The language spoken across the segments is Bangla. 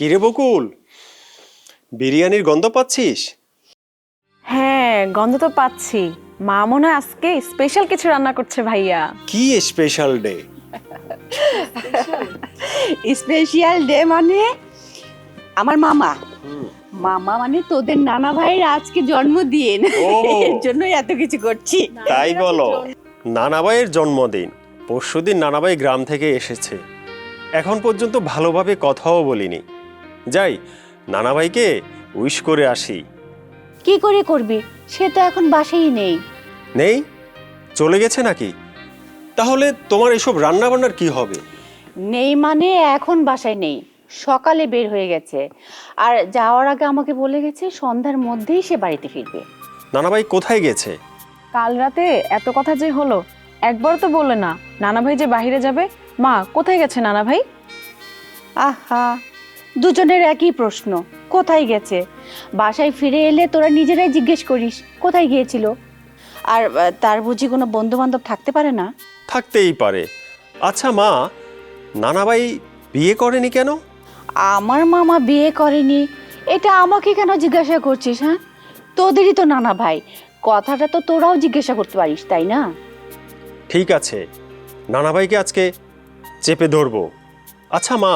কিরে বকুল, বিরিয়ানির গন্ধ পাচ্ছিস? হ্যাঁ, গন্ধ তো পাচ্ছি। মা মনে হয় আজকে স্পেশাল কিছু রান্না করছে ভাইয়া। কি স্পেশাল ডে? স্পেশাল ডে মানে আমার মামা মামা মানে তোদের নানা ভাইয়ের আজকে জন্মদিন। ও। এর জন্যই এত কিছু করছি। তাই বলো? নানাবাইয়ের জন্মদিন। পরশুদিন নানাবাই গ্রাম থেকে এসেছে, এখন পর্যন্ত ভালোভাবে কথাও বলিনি। যাই, নানাবাইকে উইশ করে আসি। কি করে করবি? সে তো এখন বাসায় নেই। নেই? চলে গেছে নাকি? তাহলে তোমার এসব রান্না বান্নার কি হবে? নেই মানে এখন বাসায় নেই, সকালে বের হয়ে গেছে। আর যাওয়ার আগে আমাকে বলে গেছে সন্ধ্যার মধ্যেই সে বাড়িতে ফিরবে। নানাবাই কোথায় গেছে? কাল রাতে এত কথা যে হলো, একবার তো বললে না নানা ভাই যে বাইরে যাবে। মা, কোথায় গেছে নানা ভাই? আহা, দুজনের একই প্রশ্ন, কোথায় গেছে? বাসায় ফিরে এলে তোরা নিজেরাই জিজ্ঞেস করিস কোথায় গিয়েছিল। আর তার বুঝি কোনো বন্ধু বান্ধব থাকতে পারে না? থাকতেই পারে। আচ্ছা মা, নানাবাই বিয়ে করেনি কেন? আমার মামা বিয়ে করেনি এটা আমাকে কেন জিজ্ঞাসা করছিস? হ্যাঁ, তোদেরই তো নানা ভাই, কথাটা তো তোরাও জিজ্ঞাসা করতে পারিস, তাই না? ঠিক আছে, নানাবাইকে আজকে চেপে ধরবো। আচ্ছা মা,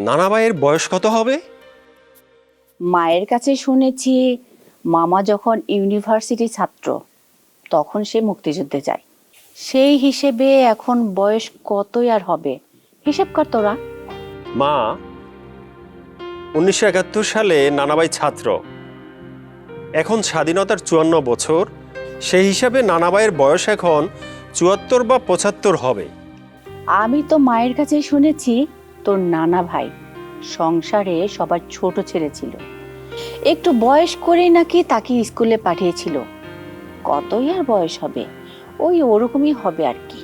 নানাবাইয়ের বয়স কত হবে? মায়ের কাছে শুনেছি মামা যখন ইউনিভার্সিটি ছাত্র তখন সে মুক্তিযুদ্ধে যায়। সেই হিসেবে এখন বয়স কতই আর হবে, হিসেব কর তোরা। মা, 1971 সালে নানাবাই ছাত্র, এখন স্বাধীনতার 54 বছর। সেই হিসাবে নানাবাইয়ের বয়স এখন 74 বা 75 হবে। আমি তো মায়ের কাছে শুনেছি তোর নানা ভাই সংসারে সবার ছোট ছেলে ছিল, একটু বয়স করেই নাকি তাকে স্কুলে পাঠিয়েছিল। কতই আর বয়স হবে, ওই ওরকমই হবে আর কি।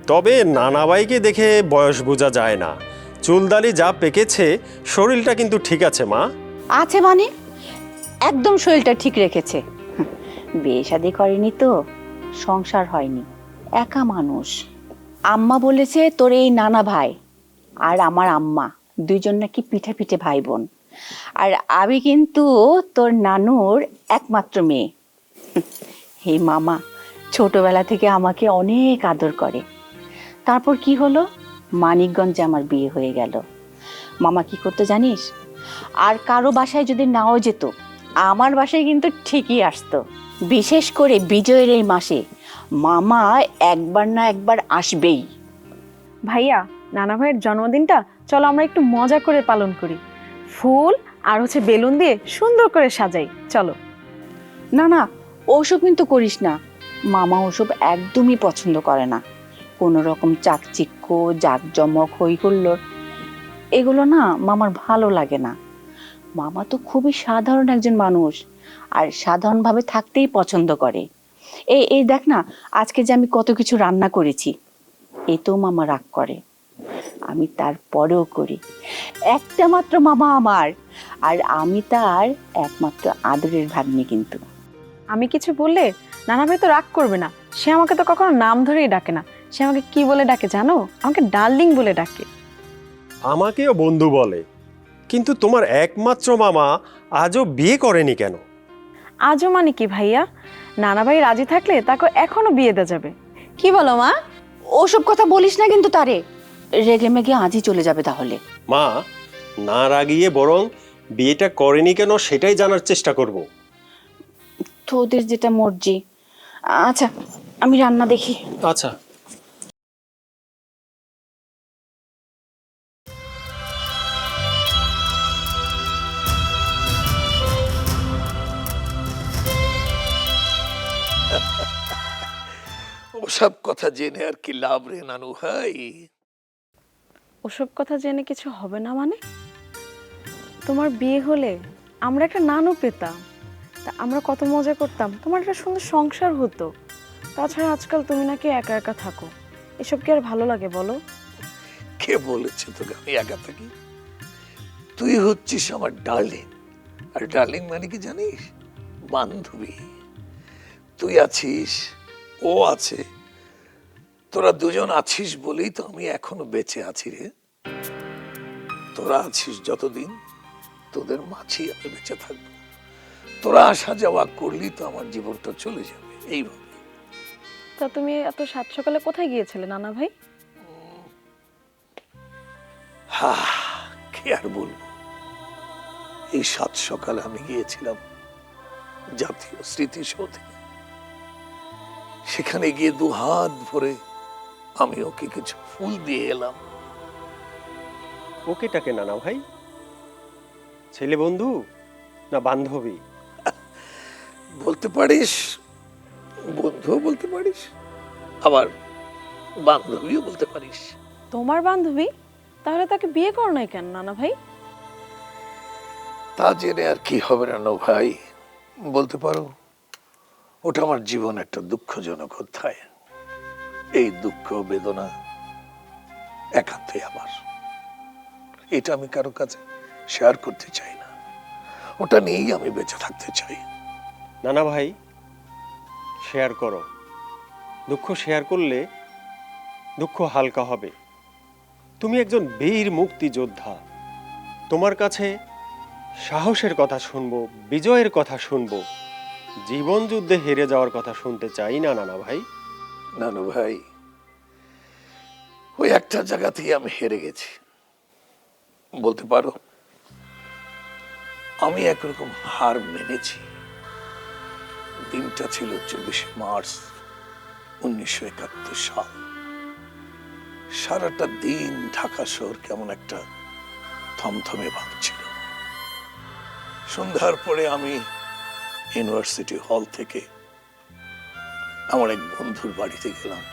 তবে নানাবাইকে দেখে বয়স বোঝা যায় না। চুলদালি যা পেকেছে, শরীরটা কিন্তু ঠিক আছে মা। আছে মানে একদম শরীরটা ঠিক রেখেছে। বিয়ে শাদী করেনি তো, সংসার হয়নি, একা মানুষ। আম্মা বলেছে তোর এই নানা ভাই আর আমার আম্মা দুইজন নাকি পিঠে পিঠে ভাই বোন। আর আমি কিন্তু তোর নানুর একমাত্র মেয়ে। হে মামা ছোটবেলা থেকে আমাকে অনেক আদর করে। তারপর কি হলো, মানিকগঞ্জে আমার বিয়ে হয়ে গেল। মামা কি করতে জানিস? আর কারো বাসায় যদি নাও যেত, আমার বাসায় কিন্তু ঠিকই আসতো। বিশেষ করে বিজয়ের এই মাসে মামা একবার না একবার আসবেই। ভাইয়া, নানা ভাইয়ের জন্মদিনটা চলো আমরা একটু মজা করে পালন করি। ফুল আর বেলুন দিয়ে সুন্দর করে সাজাই, চলো। না না, ওসব কিন্তু করিস না। মামা ওসব একদমই পছন্দ করে না। কোনো রকম চাকচিক্য জাকজমক হই হুল্লোড় এগুলো না মামার ভালো লাগে না। মামা তো খুবই সাধারণ একজন মানুষ, আর সাধারণভাবে থাকতেই পছন্দ করে। এই এই দেখ না, আজকে যে আমি কত কিছু রান্না করেছি, এতেও মামা রাগ করে। আমি তারপরেও করি, একটা মাত্র মামা আমার, আর আমি তার একমাত্র আদরের ভাগ্নি। কিন্তু আমি কিছু বললে নানা ভাই তো রাগ করবে না। সে আমাকে তো কখনো নাম ধরেই ডাকে না। সে আমাকে কি বলে ডাকে জানো? আমাকে ডার্লিং বলে ডাকে। আমাকেও বন্ধু বলে, কিন্তু তোমার একমাত্র মামা আজও বিয়ে করেনি কেন? আজও মানে কি ভাইয়া? নানা ভাই রাজি থাকলে তাকে এখনো বিয়ে দেওয়া যাবে। কি বলো মা? ওসব কথা বলিস না কিন্তু তারে, রেগে মেগে আজই চলে যাবে তাহলে। মা, না রাগিয়ে বরং বিয়েটা করেনি কেন সেটাই জানার চেষ্টা করব। তোদের যেটা মর্জি। আচ্ছা, আমি রান্না দেখি। আচ্ছা। ওসব কথা জেনে আর কি লাভ রে নানু ভাই? ওসব কথা জেনে কিছু হবে না মানে? তোমার বিয়ে হলে আমরা একটা নানু পেতাম, তা আমরা কত মজা করতাম, তোমার একটা সুন্দর সংসার হতো। তাছাড়া আজকাল তুমি নাকি একা একা থাকো, এসব কি আর ভালো লাগে বলো? কে বলেছে তোকে আমি একা থাকি? তুই হচ্ছিস আমার ডার্লিং, আর ডার্লিং মানে কি জানিস? বান্ধবী। তুই আছিস, ও আছে, তোরা দুজন আছিস বলেই তো আমি এখনো বেঁচে আছি রে। তোরা আছিস যতদিন, তোদের মাঝেই আমি বেঁচে থাকবো। তোরা আসা যাওয়া করলি তো আমার জীবনটা চলে যাবে এইভাবে। তা তুমি এত সাত সকালে কোথায় গিয়েছিলে নানা ভাই? কি আর বলবো, এই সাত সকালে আমি গিয়েছিলাম জাতীয় স্মৃতিসৌধে। সেখানে গিয়ে দু হাত ভরে আমি ওকে কিছু ফুল দিয়ে এলাম। ওকেটাকে নানা ভাই? ছেলে বন্ধু না বান্ধবী? বলতে পারিস, বন্ধুও বলতে পারিস, আবার বান্ধবীও বলতে পারিস। তোমার বান্ধবী? তাহলে তাকে বিয়ে করো নাই কেন নানা ভাই? তা জেনে আর কি হবে রানো ভাই, বলতে পারো ওটা আমার জীবন একটা দুঃখজনক অধ্যায়। এই দুঃখ বেদনা একান্তই আমার, এটা আমি কারো কাছে শেয়ার করতে চাই না। ওটা নিয়েই আমি বেঁচে থাকতে চাই। নানা ভাই, শেয়ার করো। দুঃখ শেয়ার করলে দুঃখ হালকা হবে। তুমি একজন বীর মুক্তিযোদ্ধা, তোমার কাছে সাহসের কথা শুনবো, বিজয়ের কথা শুনবো। জীবন যুদ্ধে হেরে যাওয়ার কথা শুনতে চাই না নানা ভাই। নানু ভাই, ওই একটা জায়গাতেই আমি হেরে গেছি বলতে পারো। আমি একরকম হার মেনেছি। দিনটা ছিল 24 মার্চ 1971 সাল। সারাটা দিন ঢাকা শহর কেমন একটা থমথমে ভাব ছিল। সন্ধ্যার পরে আমি ইউনিভার্সিটি হল থেকে আমার এক বন্ধুর বাড়িতে গেলাম।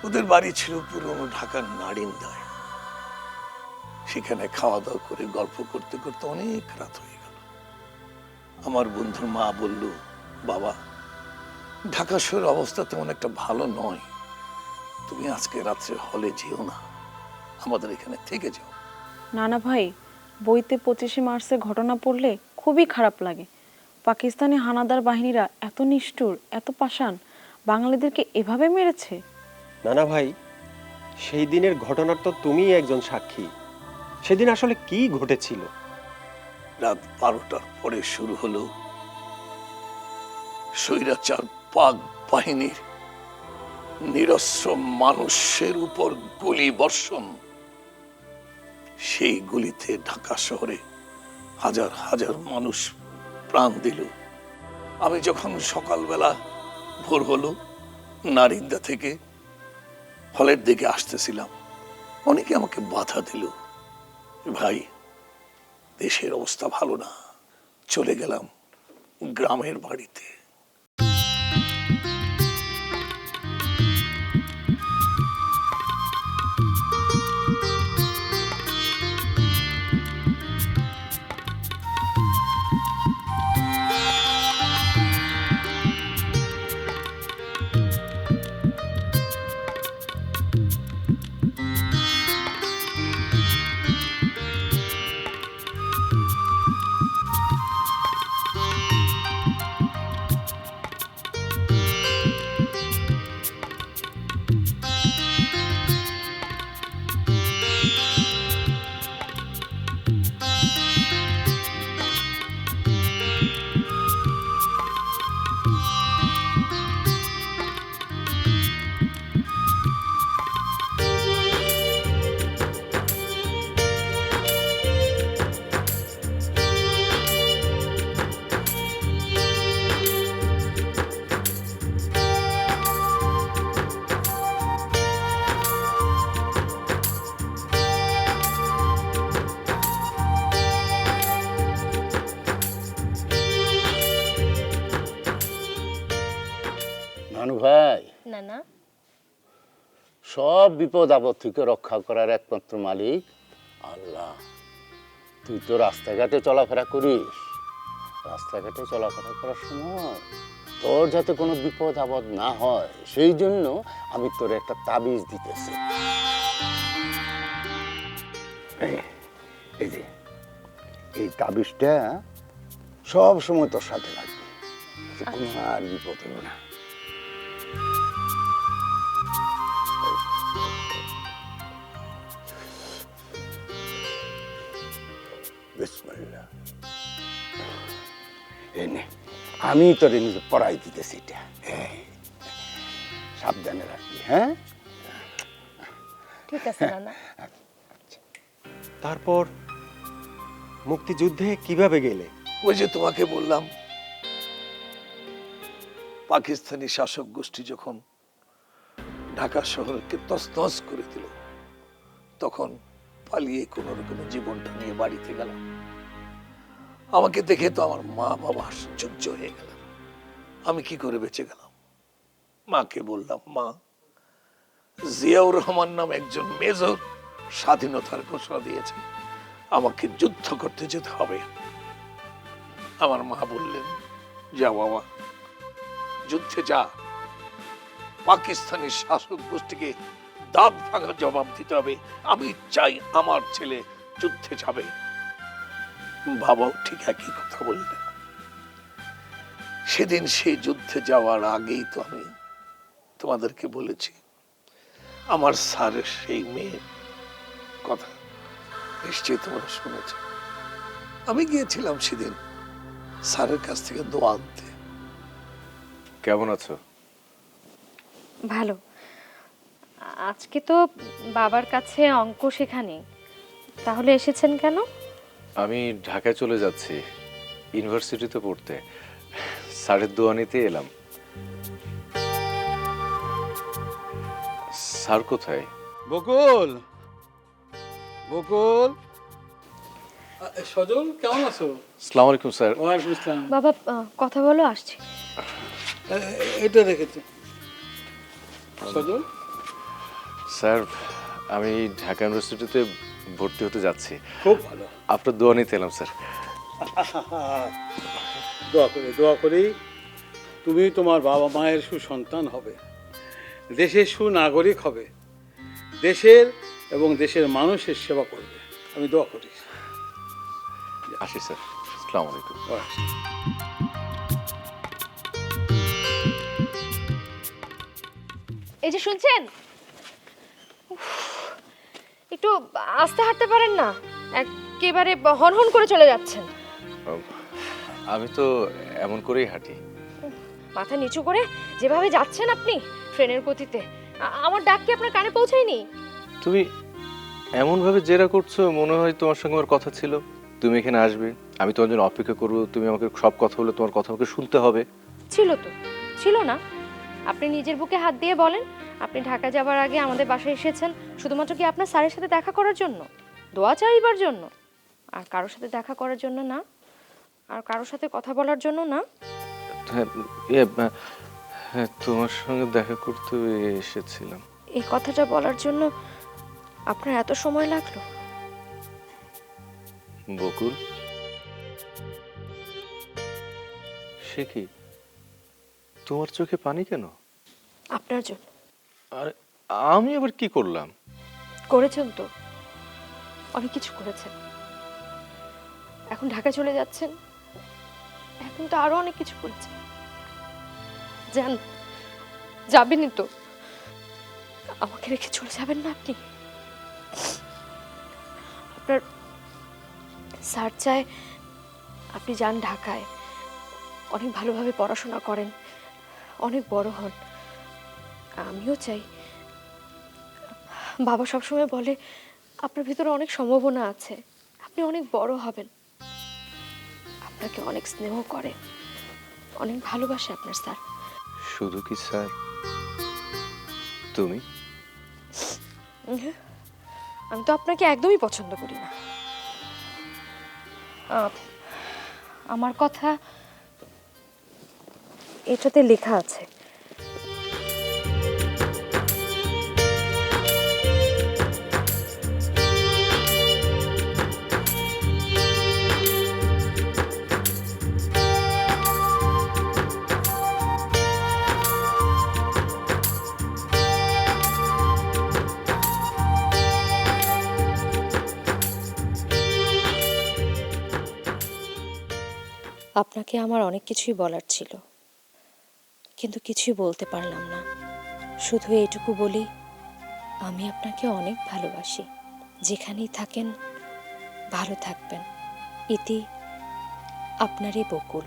ওদের বাড়ি ছিল পুরনো ঢাকার নারিন্দায়। সেখানে খাওয়া দাওয়া করে গল্প করতে করতে অনেক রাত হয়ে গেল। আমার বন্ধুর মা বলল, বাবা, ঢাকা শহরের অবস্থা তেমন একটা ভালো নয়, তুমি আজকে রাত্রে হলে যেও না, আমাদের এখানে থেকে যাও। নানা ভাই, বইতে 25শে মার্চের ঘটনা পড়লে খুবই খারাপ লাগে। পাকিস্তানি হানাদার বাহিনীরা এত নিষ্ঠুর, এত পাষাণ, বাঙালিদেরকে এভাবে মেরেছে। নানা ভাই, সেই দিনের ঘটনার তো তুমিই একজন সাক্ষী। সেদিন আসলে কি ঘটেছিল? রাত 12টার পরে শুরু হলো স্বৈরাচার পাক বাহিনীর নিরস্ত্র মানুষের উপর গুলি বর্ষণ। সেই গুলিতে ঢাকা শহরে হাজার হাজার মানুষ প্রাণ দিল। আমি যখন সকালবেলা ভোর হলো নারিন্দা থেকে হলের দিকে আসতেছিলাম, অনেকে আমাকে বাধা দিল। ভাই, দেশের অবস্থা ভালো না, চলে গেলাম গ্রামের বাড়িতে। নানু ভাই, নানা, সব বিপদ আপদ থেকে রক্ষা করার একমাত্র মালিক আল্লাহ। তুই তো রাস্তাঘাটে চলাফেরা করিস, রাস্তাঘাটে চলাফেরা করার সময় তোর যাতে কোনো বিপদ আপদ না হয় সেই জন্য আমি তোর একটা তাবিজ দিতেছি। এই যে এই তাবিজটা সব সময় তোর সাথে লাগবে, কোনো আর বিপদ হবে না। এনে আমি তোর নিজে পড়াই দিতেছি এটা। সাবধানে রাখবি, হ্যাঁ? ঠিক আছে নানা। তারপর মুক্তিযুদ্ধে কিভাবে গেলে? ওই যে তোমাকে বললাম, পাকিস্তানি শাসক গোষ্ঠী যখন ঢাকা শহরকে তছনছ করে দিল, তখন পালিয়ে কোনো রকমের জীবনটা নিয়ে বাড়িতে গেলাম। আমাকে দেখে তো আমার মা বাবা আশ্চর্য হয়ে গেল। আমি কি করে বেঁচে গেলাম? মাকে বললাম, মা, জিয়াউর রহমান নাম একজন মেজর স্বাধীনতার ঘোষণা দিয়েছে, আমাকে যুদ্ধ করতে যেতে হবে। আমার মা বললেন, যা বাবা, যুদ্ধে যা, পাকিস্তানি শাসক গোষ্ঠীকে দাঁত ভাঙা জবাব দিতে হবে। আমি চাই আমার ছেলে যুদ্ধে যাবে। বাবাও ঠিক একই কথা বললেন। সেদিন সেই যুদ্ধে যাওয়ার আগেই তো আমি তোমাদেরকে বলেছি আমার স্যারের সেই মেয়ের কথা, নিশ্চয়ই তোমরা শুনেছ। আমি গিয়েছিলাম সেদিন স্যারের কাছ থেকে দোয়া আনতে। কেমন আছো? ভালো। আজকে তো বাবার কাছে অঙ্ক শেখানি, তাহলে এসেছেন কেন? আমি ঢাকায় চলে যাচ্ছি ইউনিভার্সিটিতে পড়তে, স্যারের দোয়া নিতে এলাম। স্যার কোথায়? বকুল, বকুল, সজল কেমন আছো? আসসালামু আলাইকুম স্যার। ওয়ালাইকুম আসসালাম। বাবা কথা বলো, আসছি। এটা রেখেছে সজল। স্যার আমি ঢাকা ইউনিভার্সিটিতে ভর্তি হতে যাচ্ছি, খুব ভালো। আপনার দোয়া নিতে এলাম স্যার। দোয়া করি তুমি তোমার বাবা মায়ের সুসন্তান হবে, দেশের সুনাগরিক হবে, দেশের এবং দেশের মানুষের সেবা করবে। আমি দোয়া করি। আসি স্যার, আসসালামু আলাইকুম। এই যে শুনছেন, উফ, একটু আস্তে হাঁটতে পারেন না? একেবারে হনহন করে চলে যাচ্ছেন। আমি তো এমন করেই হাঁটি। মাথা নিচু করে যেভাবে যাচ্ছেন আপনি ট্রেনের গতিতে, আমার ডাক কি আপনার কানে পৌঁছায়নি? তুমি এমন ভাবে জেরা করছো, মনে হয় তোমার সঙ্গে আমার কথা ছিল, তুমি এখানে আসবে, আমি তোমার জন্য অপেক্ষা করবো, তুমি আমাকে সব কথা বলে তোমার কথা আমাকে শুনতে হবে। ছিল তো, ছিল না? আপনি নিজের বুকে হাত দিয়ে বলেন, আপনি ঢাকা যাবার আগে আমাদের বাসায় এসেছেন শুধুমাত্র কি আপনার স্যারের সাথে দেখা করার জন্য, দোয়া চাইবার জন্য, আর কারোর সাথে দেখা করার জন্য না, আর কারোর সাথে কথা বলার জন্য না? হ্যাঁ, তোমার সঙ্গে দেখা করতে এসেছিলাম। এই কথাটা বলার জন্য আপনার এত সময় লাগলো? বকুল, সে কি, তোমার চোখে পানি কেন? আপনার জন্য। আর আমি আবার কি করলাম? করেছেন তো, অনেক কিছু করেছেন। এখন ঢাকা চলে যাচ্ছেন, এখন তো আরো অনেক কিছু করেছেন। যান, যাবেনই তো, আমাকে রেখে চলে যাবেন না আপনি? আপনার স্যার চায় আপনি যান ঢাকায়, অনেক ভালোভাবে পড়াশোনা করেন, অনেক বড় হন। আমিও চাই। বাবা সবসময় বলে আপনার ভিতরে অনেক সম্ভাবনা আছে, আপনি অনেক বড় হবেন। আপনাকে অনেক স্নেহ করে, অনেক ভালোবাসে আপনার স্যার। শুধু কি স্যার, তুমি? আমি তো আপনাকে একদমই পছন্দ করি না। আমার কথা এটাতে লেখা আছে। আপনাকে আমার অনেক কিছুই বলার ছিল, কিন্তু কিছুই বলতে পারলাম না। শুধু এইটুকু বলি, আমি আপনাকে অনেক ভালোবাসি। যেখানেই থাকেন ভালো থাকবেন। ইতি আপনারই বকুল।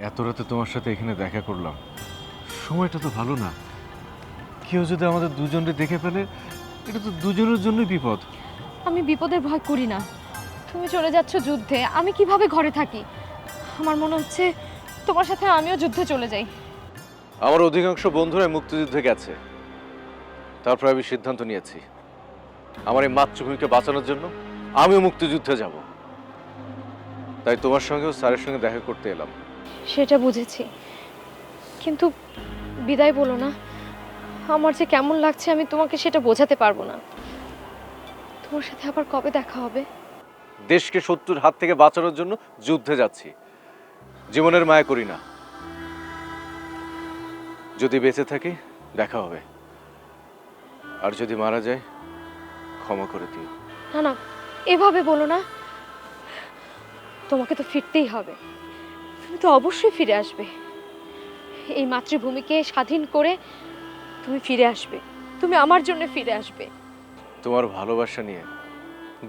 এত রাতে তোমার সাথে এখানে দেখা করলাম, সময়টা তো ভালো না। কেউ যদি আমাদের দুজনকে দেখে ফেলে, এটা তো দুজনের জন্যই বিপদ। আমি বিপদের ভয় করি না। তুমি চলে যাচ্ছ যুদ্ধে, আমি কিভাবে ঘরে থাকি? আমার মনে হচ্ছে তোমার সাথে আমিও যুদ্ধে চলে যাই। আমার অধিকাংশ বন্ধুরা মুক্তিযুদ্ধে গেছে, তারপর আমি সিদ্ধান্ত নিয়েছি আমার এই মাতৃভূমিকে বাঁচানোর জন্য আমিও মুক্তিযুদ্ধে যাব। তাই তোমার সঙ্গেও স্যারের সঙ্গে দেখা করতে এলাম। সেটা বুঝেছি, কিন্তু বিদায় বলো না। আমার যে কেমন লাগছে আমি তোমাকে সেটা বোঝাতে পারবো না। তোমার সাথে আবার কবে দেখা হবে? দেশকে শত্রুর হাত থেকে বাঁচানোর জন্য যুদ্ধে যাচ্ছি। জীবনের মায়া করি না। যদি বেঁচে থাকি দেখা হবে, আর যদি মারা যায় ক্ষমা করে দিও। না না, এভাবে বলো না। তোমাকে তো ফিরতেই হবে। তুমি তো অবশ্যই ফিরে আসবে। এই মাতৃভূমিকে স্বাধীন করে তুমি ফিরে আসবে। তুমি আমার জন্য ফিরে আসবে। তোমার ভালোবাসা নিয়ে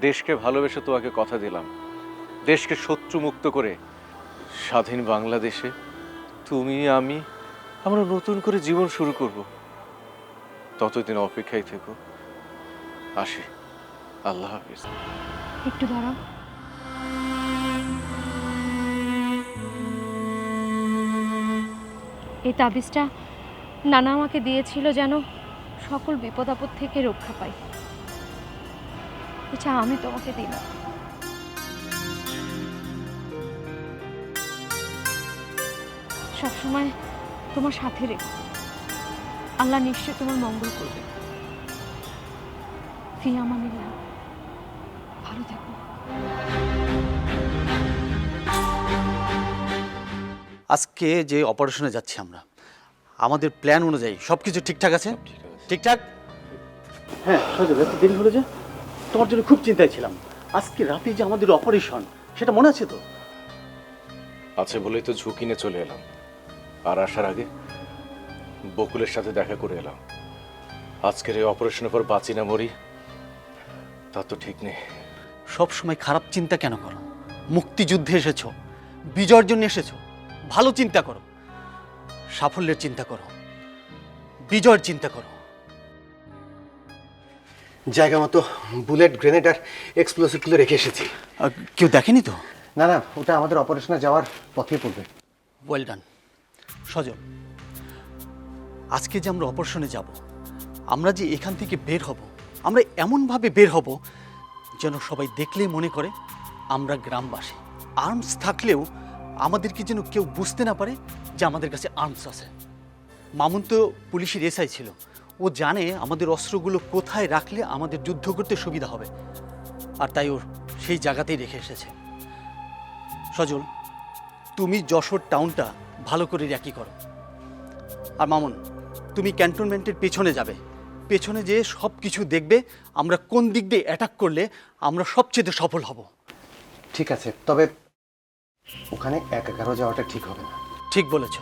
দেশকে ভালোবেসে তোমাকে কথা দিলাম, দেশকে শত্রু মুক্ত করে স্বাধীন বাংলাদেশে তুমি আমি আমরা নতুন করে জীবন শুরু করব। ততদিন অপেক্ষায় থেকো। আসি, আল্লাহ হাফিজ। একটু দাঁড়াও। এই তাবিজটা নানা আমাকে দিয়েছিল যেন সকল বিপদ আপদ থেকে রক্ষা পাই। এটা আমি তোমাকে দিলাম। সবসময় তোমার সাথে রেখো। আল্লাহ নিশ্চয় তোমার মঙ্গল করবে। ফি আমানিল্লাহ। ভালো থেকো। আজকে যে অপারেশনে যাচ্ছি আমরা, আমাদের প্ল্যান অনুযায়ী সব কিছু ঠিকঠাক আছে? ঠিকঠাক? হ্যাঁ সজল, এত দেরি হলো যে? তোমার জন্য খুব চিন্তায় ছিলাম। আজকে রাতে যে আমাদের অপারেশন, সেটা মনে আছে তো? আছে বলেই তো ঝুঁকি নিয়ে চলে এলাম, আর আসার আগে বকুলের সাথে দেখা করে এলাম। আজকের এই অপারেশনের পর বাঁচি না মরি তা তো ঠিক নেই। সব সময় খারাপ চিন্তা কেন করো? মুক্তিযুদ্ধে এসেছো, বিজয়ের জন্য এসেছো। ভালো চিন্তা করো, সাফল্যের চিন্তা করো, বিজয়ের চিন্তা করো। জায়গা মতো বুলেট, গ্রেনেড আর এক্সপ্লোসিভগুলো রেখে এসেছি। কেউ দেখেনি তো? না না, ওটা আমাদের অপারেশনে যাওয়ার পথে পড়বে। Well done. সজল, আজকে যে আমরা অপারেশনে যাব, আমরা যে এখান থেকে বের হব, আমরা এমনভাবে বের হব যেন সবাই দেখলেই মনে করে আমরা গ্রামবাসী। আর্মস থাকলেও আমাদেরকে যেন কেউ বুঝতে না পারে যে আমাদের কাছে আর্মস আছে। মামুন তো পুলিশের এসআই ছিল, ও জানে আমাদের অস্ত্রগুলো কোথায় রাখলে আমাদের যুদ্ধ করতে সুবিধা হবে, আর তাই ওর সেই জায়গাতেই রেখে এসেছে। সজল, তুমি যশোর টাউনটা ভালো করে র্যাকি করো, আর মামুন তুমি ক্যান্টনমেন্টের পেছনে যাবে। পেছনে যেয়ে সব কিছু দেখবে আমরা কোন দিক দিয়ে অ্যাটাক করলে আমরা সবচেয়ে সফল হব। ঠিক আছে, তবে ওখানে একা একারও যাওয়াটা ঠিক হবে না। ঠিক বলেছ।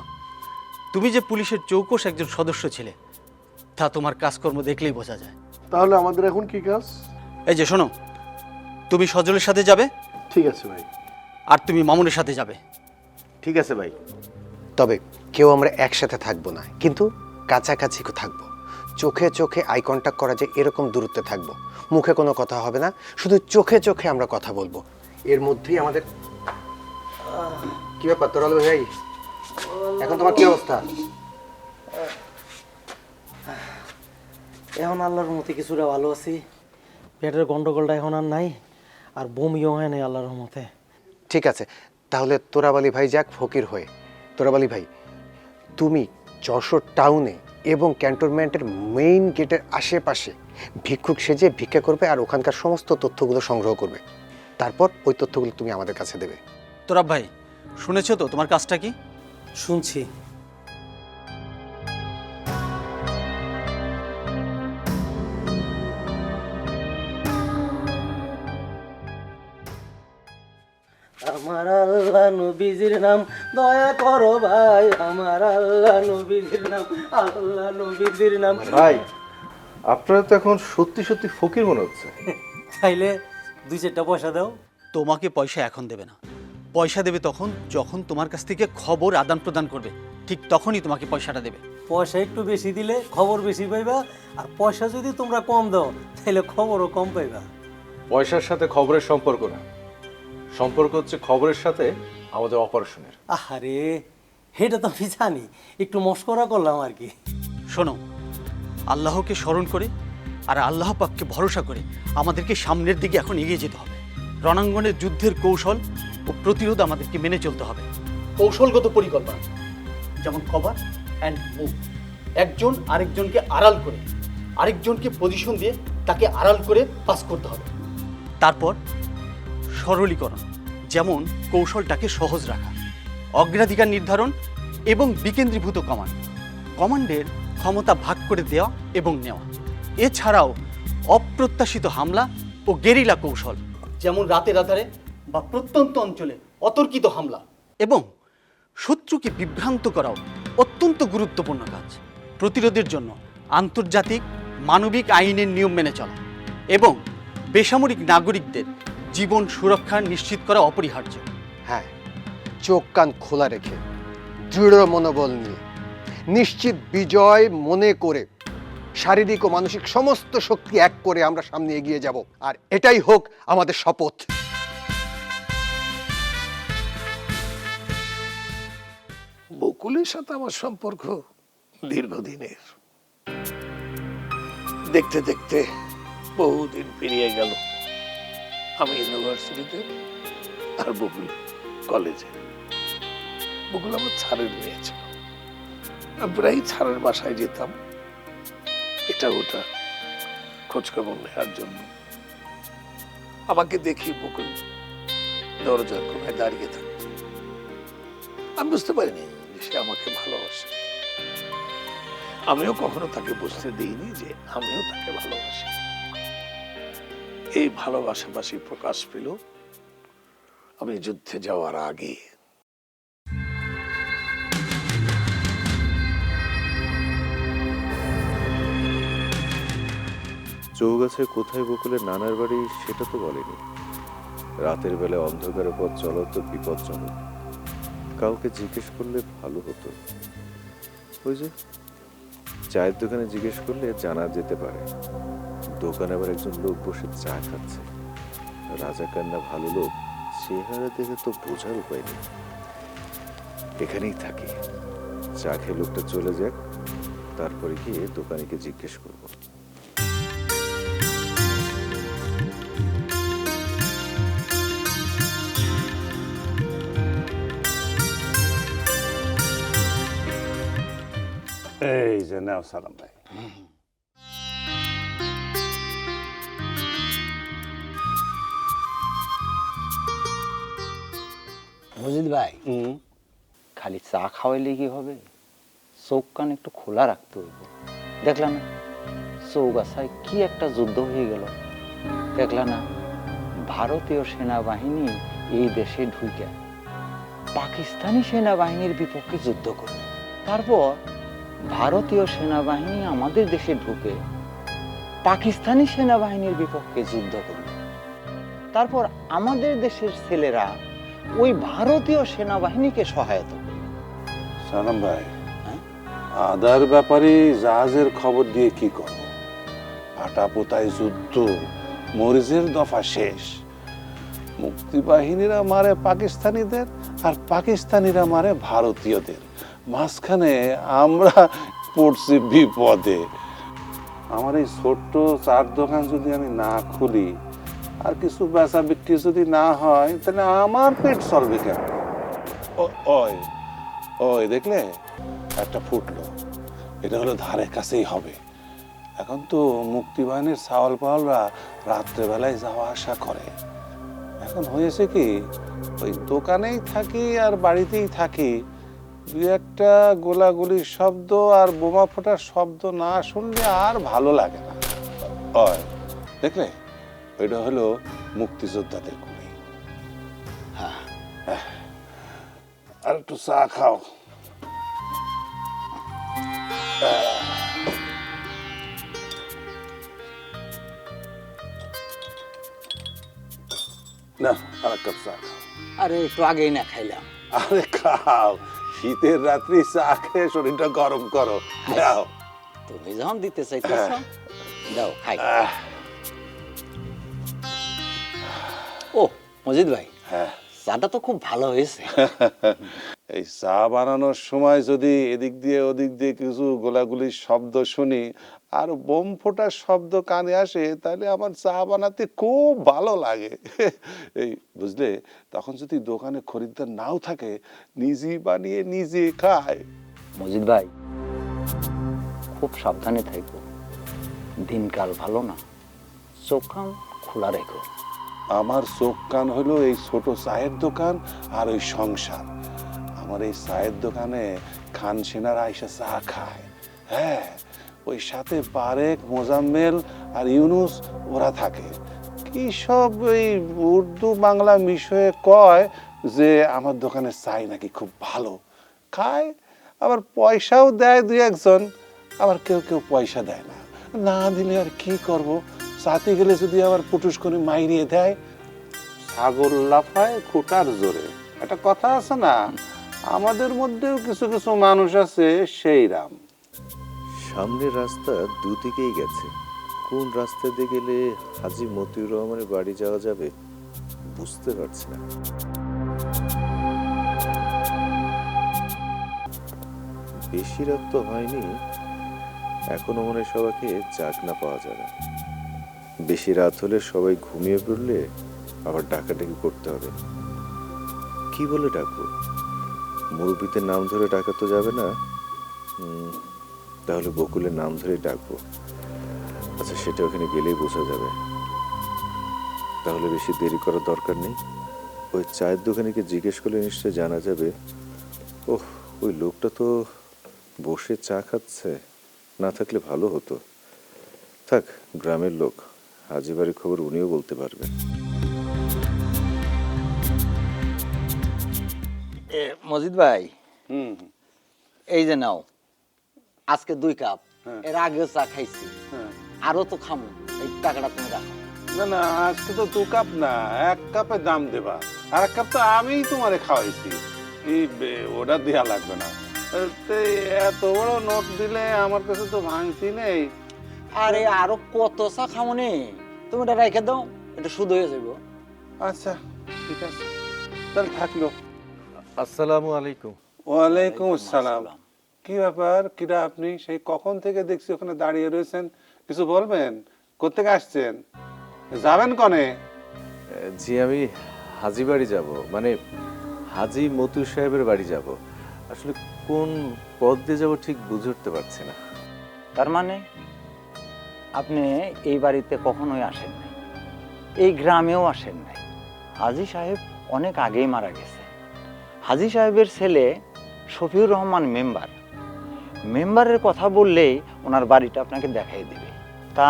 তুমি যে পুলিশের চৌকস একজন সদস্য ছিলে, তা তোমার কাজকর্ম দেখলেই বোঝা যায়। তাহলে আমাদের এখন কি কাজ? এই যে শোনো, তুমি সজলের সাথে যাবে, ঠিক আছে ভাই। আর তুমি মামুনের সাথে যাবে। ঠিক আছে ভাই। তবে কেউ আমরা একসাথে থাকবো না, কিন্তু কাছাকাছি থাকবো। চোখে চোখে আই কন্ট্যাক্ট করা যায় এরকম দূরত্বে থাকবো। মুখে কোনো কথা হবে না, শুধু চোখে চোখে আমরা কথা বলবো। এর মধ্যেই আমাদের কি ব্যাপার তোরাল ভাই, এখন তোমার কি অবস্থা? এখন আল্লাহর মতে কিছুটা ভালো আছি। পেটের গন্ডগোলটা এখন আর নাই, আর বমিও হয় নাই আল্লাহর রহমতে। ঠিক আছে, তাহলে তোরাবালি ভাই যাক ফকির হয়ে। তোরাবালি ভাই, তুমি যশোর টাউনে এবং ক্যান্টনমেন্টের মেইন গেটের আশেপাশে ভিক্ষুক সেজে ভিক্ষা করবে, আর ওখানকার সমস্ত তথ্যগুলো সংগ্রহ করবে। তারপর ওই তথ্যগুলো তুমি আমাদের কাছে দেবে। তোরা ভাই, শুনেছো তো তোমার কাজটা কি? শুনছি। আমার আল্লাহ নবীজির নাম দয়া করো ভাই, আমার আল্লাহ নবীজির নাম, আল্লাহ নবীজির নাম। ভাই, আপনারা তো এখন সত্যি সত্যি ফকির মনে হচ্ছে। চাইলে 2-4টা পয়সা দাও। তোমাকে পয়সা এখন দেবে না, পয়সা দেবে তখন যখন তোমার কাছ থেকে খবর আদান প্রদান করবে, ঠিক তখনই তোমাকে পয়সাটা দেবে। পয়সা একটু বেশি দিলে খবর বেশি পাইবা, আর পয়সা যদি তোমরা কম দাও তাহলে খবরও কম পাইবা। পয়সার সাথে খবরের সম্পর্ক না, সম্পর্ক হচ্ছে খবরের সাথে আমাদের অপারেশনের। আরে এটা তো আমি জানি, একটু মস্করা করলাম আর কি। শোনো, আল্লাহকে স্মরণ করে আর আল্লাহ পাককে ভরসা করে আমাদেরকে সামনের দিকে এখন এগিয়ে যেতে হবে। রণাঙ্গনের যুদ্ধের কৌশল ও প্রতিরোধ আমাদেরকে মেনে চলতে হবে। কৌশলগত পরিকল্পনা যেমন কভার অ্যান্ড মুভ, একজন আরেকজনকে আড়াল করে আরেকজনকে পজিশন দিয়ে তাকে আড়াল করে পাস করতে হবে। তারপর সরলীকরণ, যেমন কৌশলটাকে সহজ রাখা, অগ্রাধিকার নির্ধারণ এবং বিকেন্দ্রীভূত কমান্ডের ক্ষমতা ভাগ করে দেওয়া এবং নেওয়া। এছাড়াও অপ্রত্যাশিত হামলা ও গেরিলা কৌশল, যেমন রাতের আধারে বা প্রত্যন্ত অঞ্চলে অতর্কিত হামলা, এবং শত্রুকে বিভ্রান্ত করাও অত্যন্ত গুরুত্বপূর্ণ কাজ। প্রতিরোধের জন্য আন্তর্জাতিক মানবিক আইনের নিয়ম মেনে চলা এবং বেসামরিক নাগরিকদের জীবন সুরক্ষা নিশ্চিত করা অপরিহার্য। হ্যাঁ, চোখ কান খোলা রেখে দৃঢ় মনোবল নিয়ে নিশ্চিত বিজয় মনে করে শারীরিক ও মানসিক সমস্ত শক্তি এক করে আমরা সামনে এগিয়ে যাব, আর এটাই হোক আমাদের শপথ। বকুলের সাথে আমার সম্পর্ক দীর্ঘদিনের। দেখতে দেখতে বহুদিন পেরিয়ে গেল। আমি ইউনিভার্সিটিতে আর বকুল কলেজে। বকুল আমার ছাড়ের মেয়ে ছিল। আমি প্রায় ছাড়ের বাসায় যেতাম, এটা ওটা খোঁজখবর নেওয়ার জন্য। আমাকে দেখি বকুল দরজার কোনায় দাঁড়িয়ে থাকত। আমি বুঝতে পারিনি যে সে আমাকে ভালোবাসে। আমিও কখনো তাকে বুঝতে দিইনি যে আমিও তাকে ভালোবাসি। এই ভালোবাসাবাসী প্রকাশ পেল আমি যুদ্ধে যাওয়ার আগে। চৌগাছায় কোথায় বকুলের নানার বাড়ি সেটা তো বলেনি। রাতের বেলা অন্ধকারের পথ চলা তো বিপজ্জনক, কাউকে জিজ্ঞেস করলে ভালো হতো। ওই যে চায়ের দোকানে জিজ্ঞেস করলে জানা যেতে পারে। দোকানে আবার একজন লোক বসে চা খাচ্ছে। রাজাকার না ভালো লোক চেহারা দেখে তো বোঝার উপায় নেই। এখানেই থাকি, চা খেয়ে লোকটা চলে যাক, তারপরে গিয়ে দোকানিকে জিজ্ঞেস করব। এই যে নাও সালাম ভাই। মজিদ ভাই, খালি চা খাওয়াইলে কি হবে? চোখ কান একটু খোলা রাখতে হবে। দেখলা না চৌগাছায় কি একটা যুদ্ধ হয়ে গেল? দেখলা না ভারতীয় সেনাবাহিনী এই দেশে ঢুকে পাকিস্তানি সেনাবাহিনীর বিপক্ষে যুদ্ধ করল। তারপর ভারতীয় সেনাবাহিনী আমাদের দেশে ঢুকে পাকিস্তানি সেনাবাহিনীর বিপক্ষে যুদ্ধ করল। তারপর আমাদের দেশের ছেলেরা ওই ভারতীয় সেনাবাহিনীকে সহায়তা করল। সালাম ভাই, আদার ব্যাপারে জাহাজের খবর দিয়ে কি করো? আটাপোতায় যুদ্ধ, মরিচের দফা শেষ। মুক্তিবাহিনীরা মারে পাকিস্তানিদের আর পাকিস্তানিরা মারে ভারতীয়দের। মাঝখানে আমরা পড়ছি বিপদে। আমার এই ছোট্ট চার দোকান যদি আমি না খুলি আর কিছু বেচা বিক্রি যদি না হয়, তাহলে আমার পেট চলবে কেন? ওই ওই দেখলে একটা ফুটলো, এটা হলো ধারে কাছেই হবে। এখন তো মুক্তিবাহিনীর চাওয়াল পাওয়ালরা রাত্রেবেলায় যাওয়া আসা করে। এখন হয়েছে কি, ওই দোকানেই থাকি আর বাড়িতেই থাকি, দু একটা গোলাগুলির শব্দ আর বোমা ফোটার শব্দ না শুনলে আর ভালো লাগে না। ওই দেখলে, ওইটা হলো মুক্তিযোদ্ধাদের গুলি। হ্যাঁ, আর একটু চা খাও। না, আর এক কাপ চা খাও। আরে একটু আগেই না খাইলাম। আরে খাও, শীতের রাত্রি চা খেয়ে শরীরটা গরম করো, দাও। তুমি যখন দিতে চাইতেছ দাও খাই। ও মজিদ ভাই, হ্যাঁ, চাটা তো খুব ভালো হয়েছে। এই চা বানানোর সময় যদি এদিক দিয়ে ওদিক দিয়ে কিছু গোলাগুলির শব্দ শুনি আর বোম ফোটার শব্দ কানে আসে, তাহলে আমার চা বানাতে খুব ভালো লাগে। এই বুঝলে, তখন যদি দোকানে খরিদ্দার নাও থাকে, নিজেই বানিয়ে নিজে খায়। মজিদ ভাই, খুব সাবধানে থাকো, দিনকাল ভালো না, চোখ কান খোলা রেখো। আমার চোখ কান হলো এই ছোট চায়ের দোকান আর ওই সংসার। আমার এই চায়ের দোকানে খান সেনারা আইসা চা খায়, হ্যাঁ, ওই সাথে বারেক, মোজাম্মেল আর ইউনুস ওরা থাকে। কি সব এই উর্দু বাংলা মিশয়ে কয় যে আমার দোকানের চাই নাকি খুব ভালো, খায়, আবার পয়সাও দেয় দুই একজন, আবার কেউ কেউ পয়সা দেয় না। না দিলে আর কি করব, চাতে গেলে যদি আবার পুটুস করে মাইরিয়ে দেয়। ছাগল লাফায় খুঁটার জোরে, একটা কথা আছে না, আমাদের মধ্যেও কিছু কিছু মানুষ আছে সেই রাম। সামনের রাস্তা দুদিকেই গেছে, কোন রাস্তা দিয়ে গেলে হাজী মতিউর রহমানের বাড়ি যাওয়া যাবে বুঝতে পারছি না। বেশি রাত তো হয়নি, এখনো মনে হয় সবাইকে জাগনা পাওয়া যাবে। বেশি রাত হলে সবাই ঘুমিয়ে পড়লে আবার ডাকাডাকি করতে হবে। কি বলে ডাকবো? মুরব্বীদের নাম ধরে ডাকা তো যাবে না। তাহলে বকুলের নাম ধরেই ডাকবো। আচ্ছা, সেটা ওখানে গেলেই বোঝা যাবে। তাহলে বেশি দেরি করার দরকার নেই, ওই চায়ের দোকানিকে জিজ্ঞেস করলে নিশ্চয় জানা যাবে। ওহ, ওই লোকটা তো বসে চা খাচ্ছে, না থাকলে ভালো হতো। থাক, গ্রামের লোক, হাজী বাড়ির খবর উনিও বলতে পারবেন। মজিদ ভাই, হুম, এই যে নাও, আজকে 2 কাপ, এর আগেও চা খাইছি, আরো তো খামো, এই টাকাটা তুমি রাখো। না না, আজকে তো 2 কাপ না, 1 কাপে দাম দেবা, আর 1 কাপ তো আমিই তোমারে খাওয়াইছি, ওটা দেয়া লাগবে না। এত বড় নোট দিলে আমার কাছে তো ভাঙতি নেই। আরে আরো কত চা খামো নে, তুমি এটা রেখে দাও, এটা শুধু হয়ে যাবো। আচ্ছা ঠিক আছে, তাহলে থাকলো। আসসালামু আলাইকুম। ওয়ালাইকুম আসসালাম। কি ব্যাপার, কিরা আপনি? সেই কখন থেকে দেখছি ওখানে দাঁড়িয়ে রয়েছেন, কিছু বলবেন? কোত্থেকে আসছেন, যাবেন কনে? জি, আমি হাজী বাড়ি যাব, মানে হাজী মতিউর সাহেবের বাড়ি যাব। আসলে কোন পথ দিয়ে যাব ঠিক বুঝে উঠতে পারছি না। তার মানে আপনি এই বাড়িতে কখনোই আসেন নাই, এই গ্রামেও আসেন নাই। হাজী সাহেব অনেক আগেই মারা গেছে। হাজী সাহেবের ছেলে শফিউর রহমান মেম্বারের কথা বললেই ওনার বাড়িটা আপনাকে দেখাই দেবে। তা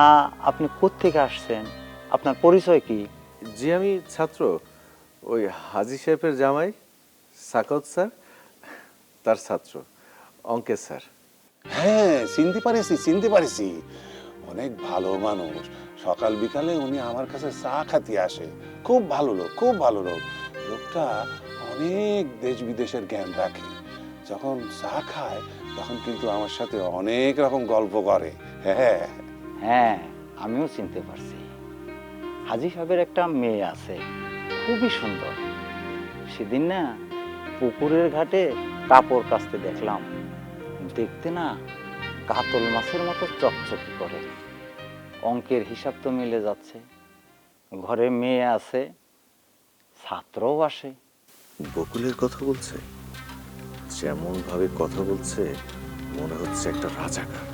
আপনি কোত্থেকে আসছেন, আপনার পরিচয় কি? জি, আমি ছাত্র, ওই হাজী সাহেবের জামাই সাকাউত স্যার, তার ছাত্র অঙ্কেশ স্যার। হ্যাঁ, চিনতে পারিছি, অনেক ভালো মানুষ। সকাল বিকালে উনি আমার কাছে চা খাতে আসে, খুব ভালো লোক, খুব ভালো লোক। লোকটা অনেক দেশ বিদেশের জ্ঞান রাখে, যখন চা খায় তখন কিন্তু আমার সাথে অনেক রকম গল্প করে। হ্যাঁ হ্যাঁ, আমিও চিনতে পারছি। হাজী সাহেবের একটা মেয়ে আছে, খুবই সুন্দর। সেদিন না পুকুরের ঘাটে কাপড় কাচতে দেখলাম, দেখতে না কাতল মাছের মতো চকচকি করে। অঙ্কের হিসাব তো মিলে যাচ্ছে, ঘরে মেয়ে আছে, ছাত্রও আসে। বকুলের কথা বলছে, যেমন ভাবে কথা বলছে মনে হচ্ছে একটা রাজাকার।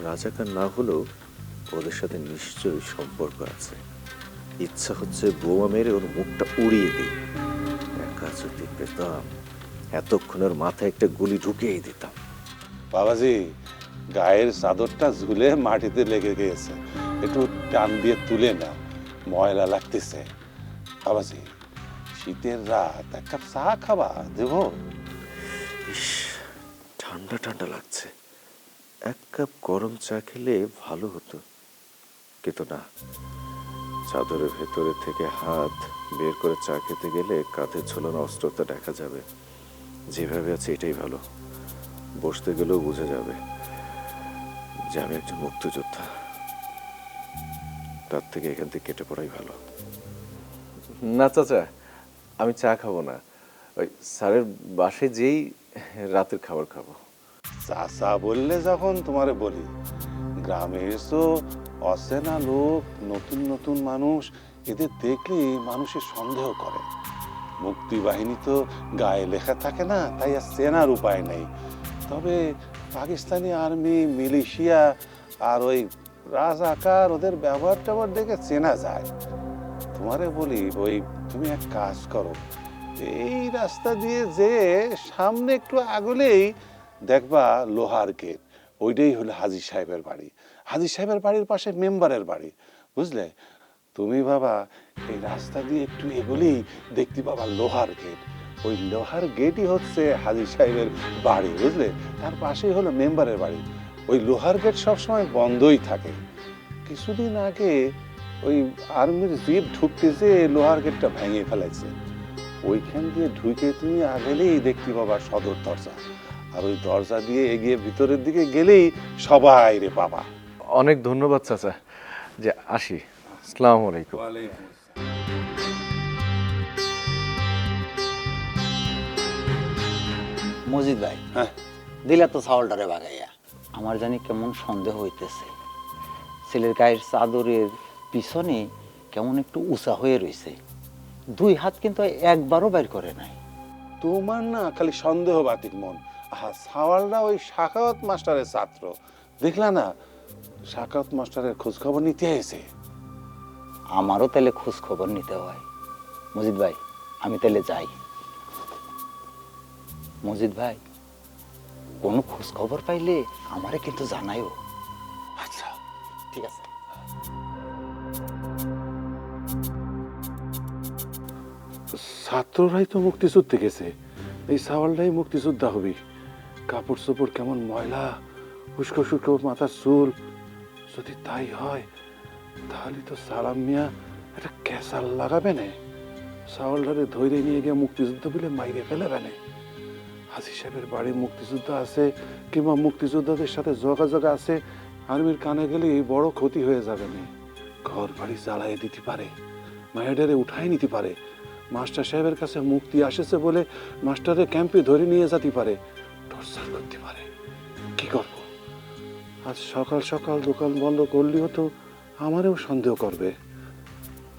রাজাকার না হলেও ওদের সাথে নিশ্চয়ই সম্পর্ক আছে। ইচ্ছা হচ্ছে বোমা মেরে ওর মুখটা উড়িয়ে দিই। একা যদি পেতাম, এতক্ষণের মাথায় একটা গুলি ঢুকিয়ে দিতাম। বাবাজি, গায়ের চাদরটা ঝুলে মাটিতে লেগে গিয়েছে, একটু টান দিয়ে তুলে নাও, ময়লা লাগতেছে। বাবাজি, শীতের রাত, 1 কাপ চা খাবা, দেবো? ইস, ঠান্ডা ঠান্ডা লাগছে, 1 কাপ গরম চা খেলে ভালো হতো, কিন্তু না, চাদরের ভেতরে থেকে হাত বের করে চা খেতে গেলে কাঁধে ঝোলানো অস্ত্রটা দেখা যাবে। যেভাবে আছে এটাই ভালো। বসতে গেলেও বোঝা যাবে যে আমি একজন মুক্তিযোদ্ধা। তার থেকে এখান থেকে কেটে পড়াই ভালো। না চাচা, আমি চা খাবো না। ওই স্যারের বাসায় যেই রাতের খাবার খাবো। চাচা বললে যখন তোমারে বলি, গ্রামে এসো, অচেনা লোক, নতুন নতুন মানুষ, এদের দেখলে মানুষের সন্দেহ করে। মুক্তি বাহিনী তো গায়ে লেখা থাকে না, তাই আর চেনার উপায় নেই। তবে পাকিস্তানি আর্মি, মিলিশিয়া আর ওই রাজাকার, ওদের ব্যবহার ট্যাবহার দেখে চেনা যায়। তোমারে বলি, ওই তুমি এক কাজ করো, এই রাস্তা দিয়ে যে সামনে একটু আগলেই দেখবা লোহার গেট, ওইটাই হলো হাজী সাহেবের বাড়ি। হাজী সাহেবের বাড়ির পাশে মেম্বারের বাড়ি, বুঝলে? তুমি বাবা এই রাস্তা দিয়ে একটু এগোলেই দেখতে পাবা লোহার গেট। ওই লোহার গেটই হচ্ছে হাজী সাহেবের বাড়ি, বুঝলে? তার পাশেই হলো মেম্বারের বাড়ি। ওই লোহার গেট সবসময় বন্ধই থাকে। কিছুদিন আগে ওই আর্মির জিপ ঢুকতেছে, লোহার গেটটা ভেঙে ফেলেছে। ওইখান দিয়ে ঢুকে তুমি আগেলেই দেখতে পাবা সদর দরজা। আর ওই দরজা দিয়ে এগিয়ে ভিতরের দিকে গেলেই সবাই রে পাবা। অনেক ধন্যবাদ চাচা, যে আসি। আসসালামু আলাইকুম। মজিদ ভাই, হ্যাঁ, দিলা তো চাউলটারে বাগাইয়া। আমার জানি কেমন সন্দেহ হইতেছে, ছেলের গায়ের চাদরের পিছনে কেমন একটু উঁচা হয়ে রয়েছে। 2 হাত কিন্তু একবারও বের করে নাই। তোমার না খালি সন্দেহ বাতিক মন। আহা, সাওয়ালরা ওই শাখাওয়াত মাস্টারের ছাত্র, দেখলা না? শাখাওয়াত মাস্টারের খোঁজ খবর নিতে এসে। আমারও তাহলে খোঁজ খবর নিতে হয়। মজিদ ভাই, আমি তাহলে যাই। মজিদ ভাই, কোনো খোঁজ খবর পাইলে আমারে কিন্তু জানাইও। আচ্ছা, ঠিক আছে। ছাত্ররাই তো মুক্তিযুদ্ধে গেছে, এই সাওয়ালটাই মুক্তিযোদ্ধা হবি। কাপড় চোপড় কেমন ময়লা, উস্কো শুষ্কো মাথার চুল। যদি তাই হয় তাহলে তো সালাম মিয়া একটা ক্যাসাল লাগাবে না, সাওয়ালটারে ধৈর্য নিয়ে গিয়ে মুক্তিযুদ্ধ বলে মাইরে ফেলেবে না। হাজী সাহেবের বাড়ি মুক্তিযুদ্ধ আছে কিংবা মুক্তিযোদ্ধাদের সাথে যোগাযোগ আছে, আর্মির কানে গেলে বড় ক্ষতি হয়ে যাবে না। ঘর বাড়ি জ্বালাইয়ে দিতে পারে, মায়েডারে উঠাই নিতে পারে। মাস্টার সাহেবের কাছে মুক্তি আসেছে বলে মাস্টারের ক্যাম্পে ধরে নিয়ে যেতে পারে, টর্চার করতে পারে। কি করব? আজ সকাল সকাল দোকান বন্ধ করলেও তো আমারও সন্দেহ করবে।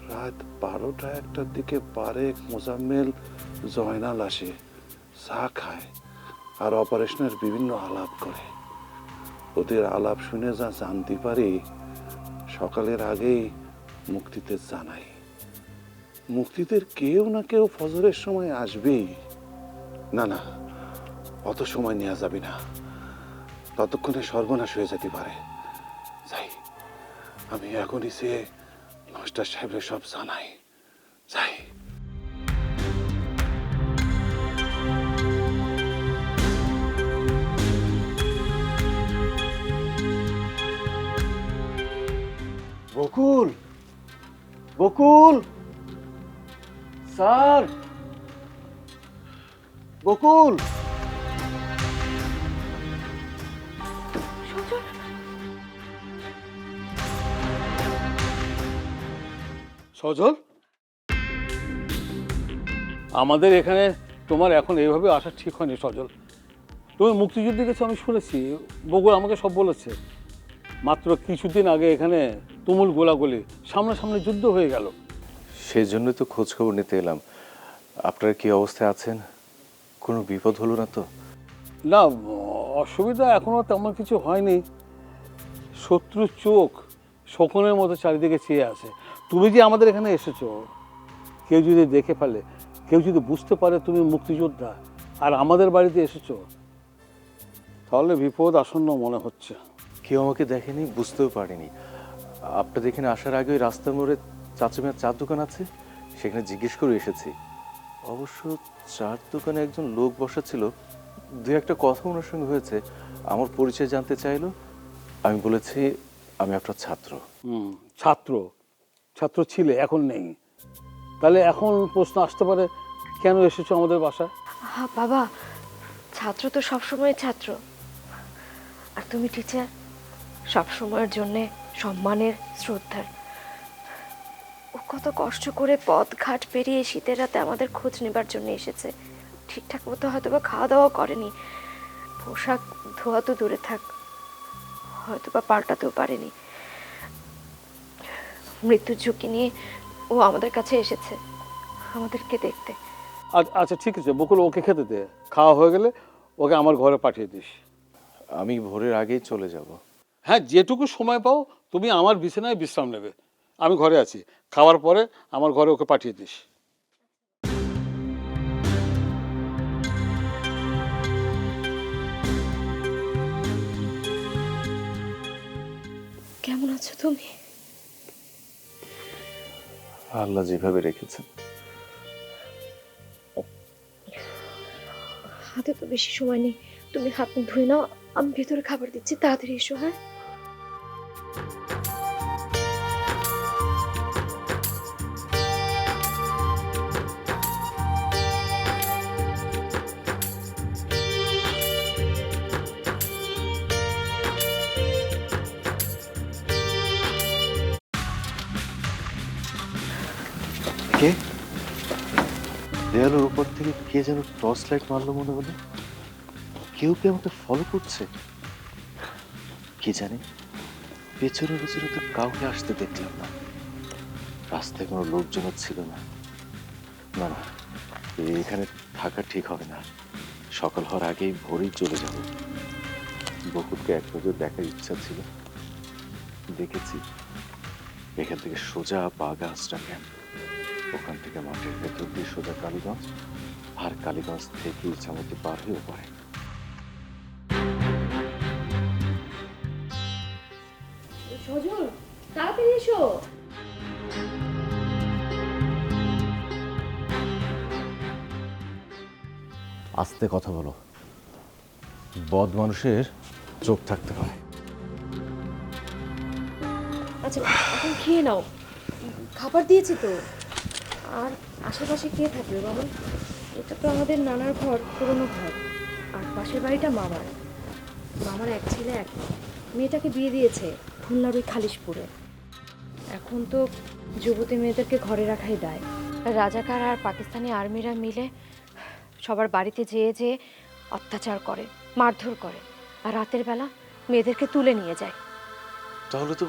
রাত 12টা 1টার দিকে বারেক, মোজাম্মেল, জয়নাল আসে, চা খায় আর অপারেশনের বিভিন্ন আলাপ করে। ওদের আলাপ শুনে যা জানতে পারি, সকালের আগেই মুক্তিতে জানাই। মুক্তিদের কেউ না কেউ ফজরের সময় আসবেই। না না, অত সময় নেওয়া যাবে না, ততক্ষণে সর্বনাশ হয়ে যেতে পারে। যাই, আমি এখনই সে মাস্টার সাহেবের সব জানাই। যাই। বকুল, বকুল স্যার, বকুল। সজল, আমাদের এখানে তোমার এখন এইভাবে আসা ঠিক হয়নি সজল। তুমি মুক্তিযুদ্ধে গেছো আমি শুনেছি, বগুড়া আমাকে সব বলেছে। মাত্র কিছুদিন আগে এখানে তুমুল গোলাগুলি, সামনাসামনি যুদ্ধ হয়ে গেল। সেই জন্যই তো খোঁজ খবর নিতে এলাম। আপনারা কি অবস্থায় আছেন? কোনো বিপদ হলো না তো? না, অসুবিধা এখনো তেমন কিছু হয়নি। শত্রুর চোখ শকুনের মতো চারিদিকে চেয়ে আছে। তুমি যে আমাদের এখানে এসেছো, কেউ যদি দেখে ফেলে, কেউ যদি বুঝতে পারে তুমি মুক্তিযোদ্ধা আর আমাদের বাড়িতে এসেছো, তাহলে বিপদ আসন্ন মনে হচ্ছে। কেউ আমাকে দেখেনি, বুঝতেও পারেনি। আপনাদের এখানে আসার আগে ওই রাস্তার মোড়ে চাচা মিয়ার চার দোকান আছে, সেখানে জিজ্ঞেস করে এসেছি। অবশ্য চার দোকানে একজন লোক বসা ছিল, 2-1টা কথা ওনার সঙ্গে হয়েছে। আমার পরিচয় জানতে চাইলো, আমি বলেছি আমি আপনার ছাত্র। ছাত্র? ছাত্র ছিলে, এখন নেই। তাহলে এখন প্রশ্ন আসতে পারে, কেন এসেছো আমাদের বাসায়? বাবা, ছাত্র তো সবসময় ছাত্র, আর তুমি টিচার, সবসময়ের জন্যে সম্মানের, শ্রদ্ধার। ও কত কষ্ট করে পথ ঘাট পেরিয়ে শীতের রাতে আমাদের খোঁজ নেবার জন্য এসেছে। ঠিকঠাক মতো হয়তো বা খাওয়া দাওয়া করেনি, পোশাক ধোয়া তো দূরে থাক, হয়তো বা পাল্টাতেও পারেনি। মৃত্যুর ঝুঁকি নিয়ে ও আমাদের কাছে এসেছে আমাদেরকে দেখতে। আচ্ছা ঠিক আছে বকুল, ওকে খেতে দে, খাওয়া হয়ে গেলে ওকে আমার ঘরে পাঠিয়ে দিস। আমি ভোরের আগেই চলে যাব। হ্যাঁ, যেটুকু সময় পাও তুমি আমার বিছানায় বিশ্রাম নেবে, আমি ঘরে আছি। খাওয়ার পরে আমার ঘরে ওকে পাঠিয়ে দিস। কেমন আছো তুমি? আল্লাহ যেভাবে রেখেছেন। হাতে তো বেশি সময় নেই, তুমি হাত মুখ ধুয়ে নাও, আমি ভেতরে খাবার দিচ্ছি, তাড়াতাড়ি এসো। হ্যাঁ, কে দেয়ালের উপর থেকে কে যেন টর্চ লাইট মারলো মনে হলো? কেউ কি আমাকে ফলো করছে? কি জানি, পেছনে পেছনে তো কাউকে আসতে দেখলাম না, রাস্তায় কোনো লোকজনও ছিল না। না না, এখানে থাকা ঠিক হবে না। সকাল হওয়ার আগেই ভোরেই চলে যাব। বকুলকে এক নজর দেখার ইচ্ছা ছিল, দেখেছি। এখান থেকে সোজা বাগাসটা ক্যাম্প, ওখান থেকে মাঠের ভেতর দিয়ে সোজা কালীগঞ্জ, আর কালীগঞ্জ থেকে ইচ্ছামতি পার হয়ে পড়ে। সজল, তাড়াতাড়ি এসো। আস্তে কথা বলো, বদ মানুষের চোখ থাকতে হয়। আচ্ছা, এখন খেয়ে নাও, খাবার দিয়েছি তো। আর আশেপাশে কে থাকবে বাবা? এটা তো আমাদের নানার ঘর, পুরনো ঘর। আর পাশের বাড়িটা মামার। মামার এক ছেলে এক মেয়ে। মেয়েটাকে বিয়ে দিয়েছে খুলনার ওই খালিশপুরে। এখন তো যুবতী মেয়েদেরকে ঘরে রাখাই দায়। রাজাকার আর পাকিস্তানি আর্মিরা মিলে সবার বাড়িতে যেয়ে যেয়ে অত্যাচার করে, মারধর করে, আর রাতের বেলা মেয়েদেরকে তুলে নিয়ে যায়। তাহলে তো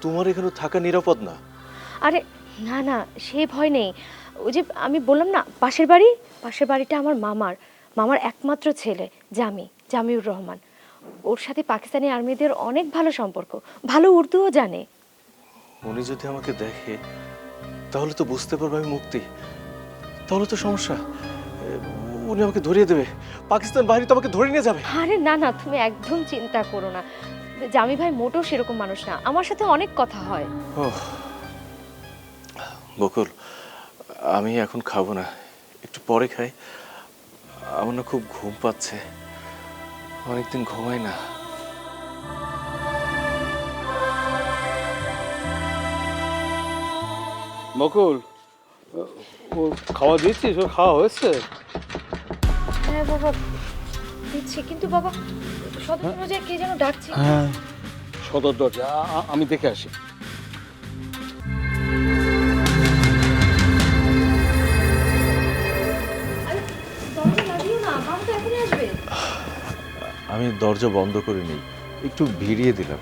তোমার এখানে থাকা নিরাপদ না। আরে না না, সে ভয় নেই। ওই যে আমি বললাম না, পাশের বাড়িটা আমার মামার একমাত্র ছেলে জামিউর রহমান। ওর সাথে পাকিস্তানি আর্মিদের অনেক ভালো সম্পর্ক, ভালো উর্দুও জানে। উনি যদি আমাকে দেখে তাহলে তো বুঝতে পারবে আমি মুক্তি, তাহলে তো সমস্যা। উনি আমাকে ধরিয়ে দেবে, পাকিস্তান বাহিনী তো আমাকে ধরে নিয়ে যাবে। আরে না না, তুমি একদম চিন্তা করো না। জামি ভাই মোটেও সেরকম মানুষ না, আমার সাথে অনেক কথা হয়। বকুল, আমি এখন খাবো না, একটু পরে খাই। আমার না খুব ঘুম পাচ্ছে, অনেকদিন ঘুমাই না। বকুল, ও খাওয়া দিয়েছিস? ও খাওয়া হয়েছে? হ্যাঁ বাবা, দিচ্ছি। কিন্তু বাবা, সদর অনুযায়ী কে যেন ডাকছে। হ্যাঁ, সদর দরজা, আমি দেখে আসি। দরজা লাগিও না, বাবা তো এখনই আসবে। আমি দরজা বন্ধ করে নিই, একটু ভিড়িয়ে দিলাম।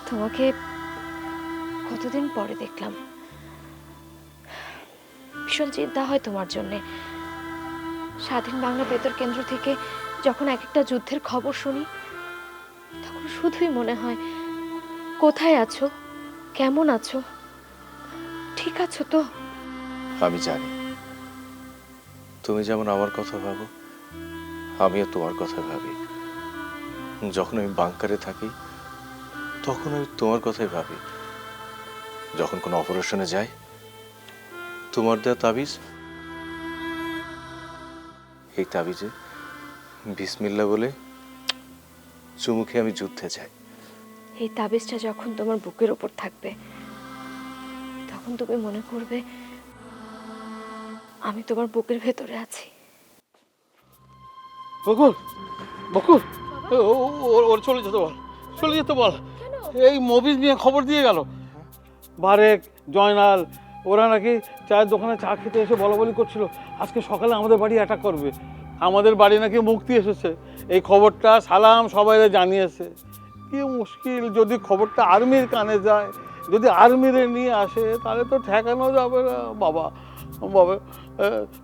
তোমাকে কতদিন পরে দেখলাম, ভীষণ চিন্তা হয় তোমার জন্যে। স্বাধীন বাংলা বেতার কেন্দ্র থেকে যখন এক একটা যুদ্ধের খবর শুনি, তখন শুধুই মনে হয়, কোথায় আছো, কেমন আছো, ঠিক আছো তো? আমি জানি তুমি যেমন আমার কথা ভাবো, আমিও তোমার কথা ভাবি। যখন আমি বাংকারে থাকি তখন আমি তোমার কথাই ভাবি। যখন কোনো অপারেশনে যাই, তোমার দেয়া তাবিজ, এই তাবিজে বিসমিল্লাহ বলে চুমুকে আমি যুদ্ধে যাই। এই তাবিজটা যখন তোমার বুকের ওপর থাকবে তখন তুমি মনে করবে আমি তোমার বুকের ভেতরে আছি। বকুল বকুল ওর চলে যেতে বল, চলে যেতে বল। এই মবিজ নিয়ে খবর দিয়ে গেল। বারেক, জয়নাল ওরা নাকি চায়ের দোকানে চা খেতে এসে বলাবলি করছিল আজকে সকালে আমাদের বাড়ি অ্যাটাক করবে। আমাদের বাড়ি নাকি মুক্তি এসেছে, এই খবরটা সালাম সবাইরে জানিয়েছে। কি মুশকিল, যদি খবরটা আর্মির কানে যায়, যদি আর্মিরে নিয়ে আসে তাহলে তো ঠেকানো যাবে না। বাবা বাবা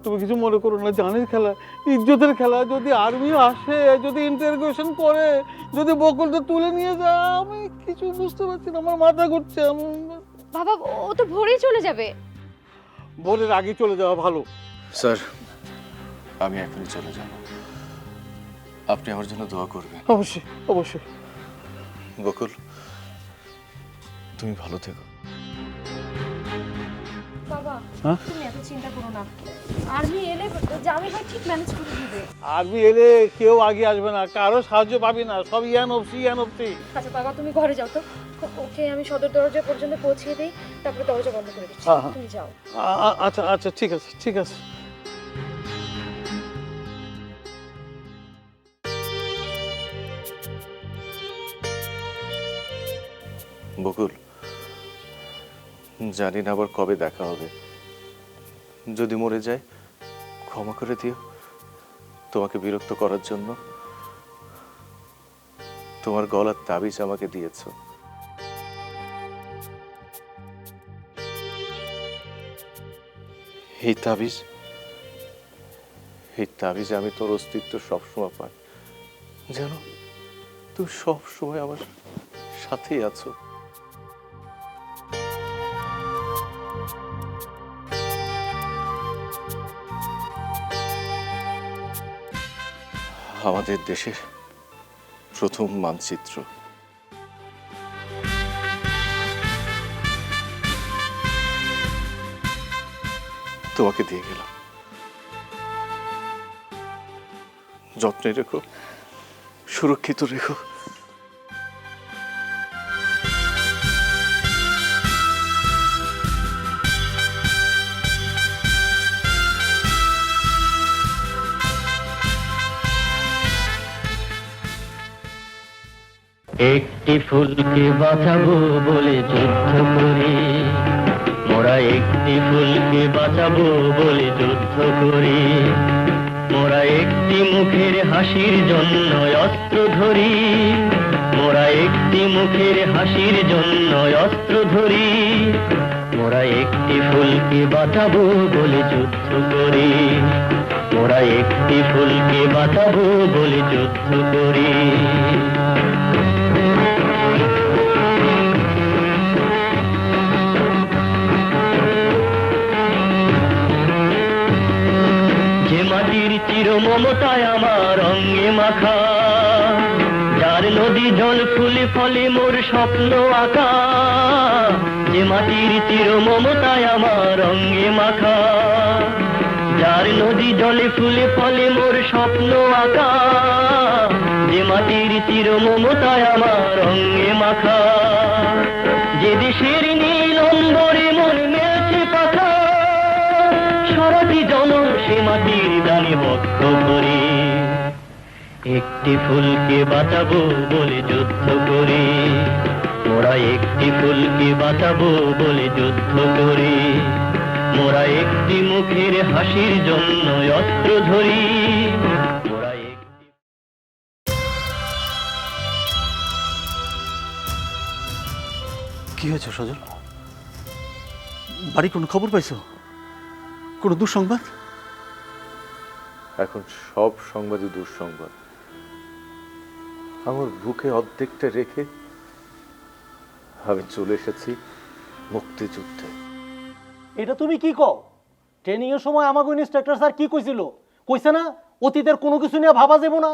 তুমি কিছু মনে করো না, জানের খেলা, ইজ্জতের খেলা। যদি আর্মি আসে, যদি ইন্টারোগেশন করে, যদি বকুলটা তুলে নিয়ে যায়, আমি কিছু বুঝতে পারছি না, আমার মাথা ঘুরছে। বাবা ও তো ভোরেই চলে যাবে। ভোরের আগে চলে যাওয়া ভালো। স্যার আমি এখনই চলে যাব, আপনি আমার জন্য দোয়া করবেন। অবশ্যই অবশ্যই। বকুল তুমি ভালো থেকো। বাবা হ্যাঁ? তুমি এত চিন্তা করো না, আর্মি এলে জামি ভাই ঠিক ম্যানেজ করে দিবে। আর্মি এলে কেউ আগে আসবে না, কারো সাহায্য পাবি না, সব ইয়ান অফসি ইয়ান অফসি। আচ্ছা বাবা তুমি ঘরে যাও তো, ওকে আমি সদর দরজা পর্যন্ত পৌঁছে দিই, তারপরে দরজা বন্ধ করে দিচ্ছি, হ্যাঁ, হ্যাঁ। তুমি যাও। আচ্ছা আচ্ছা ঠিক আছে ঠিক আছে। বকুল জানি না আবার কবে দেখা হবে, যদি মরে যায় ক্ষমা করে দিও। তোমাকে বিরক্ত করার জন্য তোমার গলার তাবিজ আমাকে দিয়েছ। এই তাবিজ আমি তোর অস্তিত্ব সবসময় পাই, যেন তুই সবসময় আমার সাথেই আছো। আমাদের দেশের প্রথম মানচিত্র তোমাকে দিয়ে গেলাম, যত্নে রেখো, সুরক্ষিত রেখো। একটি ফুলকে বাঁচাবো বলে যুদ্ধ করি, মোরা একটি ফুলকে বাঁচাবো বলে যুদ্ধ করি, মোরা একটি মুখের হাসির জন্য অস্ত্র ধরি, মোরা একটি মুখের হাসির জন্য অস্ত্র ধরি, মোরা একটি ফুলকে বাঁচাবো বলে যুদ্ধ করি, মোরা একটি ফুলকে বাঁচাবো বলে যুদ্ধ করি। চির মমতায় আমার অঙ্গে মাখা, যার নদী জল ফুলে ফলে মোর স্বপ্ন আঁকা, যে মাটির চির মমতায় আমার অঙ্গে মাখা, যার নদী জলে ফুলে ফলে মোর স্বপ্ন আঁকা, যে মাটির চির মমতায় আমার অঙ্গে মাখা, যে দেশের নীল অম্বরে মন মেলছে পাখা, সারাটি জনম সে মাটির দানে বক্ষ করি, একটি ফুলকে বাঁচাবো বলে যুদ্ধ করি, মোরা একটি ফুলকে বাঁচাবো বলে যুদ্ধ করি, মোরা একটি মুখের হাসির জন্য অস্ত্র ধরি, মোরা একটি। কি হয়েছে সজল? বাড়ি কোনো খবর পাইছো? কোনো দুঃসংবাদ? এখন সব সংবাদই দুঃসংবাদ। আমার বুকে অর্ধেকটা রেখে আমি চলে এসেছি মুক্তিযুদ্ধে। এটা তুমি কি কও? ট্রেনিং এর সময় আমাকে ইন্সট্রাক্টর স্যার কি কইছিল? কইছে না অতীতের কোনো কিছু নিয়ে ভাবা যাবে না?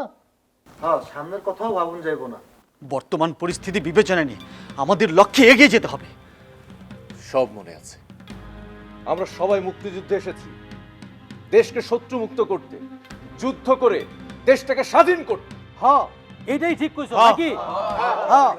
হ্যাঁ, সামনের কথাও ভাবুন যাইব না। বর্তমান পরিস্থিতি বিবেচনায় নিয়ে আমাদের লক্ষ্যে এগিয়ে যেতে হবে। সব মনে আছে, আমরা সবাই মুক্তিযুদ্ধে এসেছি দেশকে শত্রু মুক্ত করতে, যুদ্ধ করে দেশটাকে স্বাধীন করতে। হ্যাঁ এটাই ঠিক কইছো নাকি? হ্যাঁ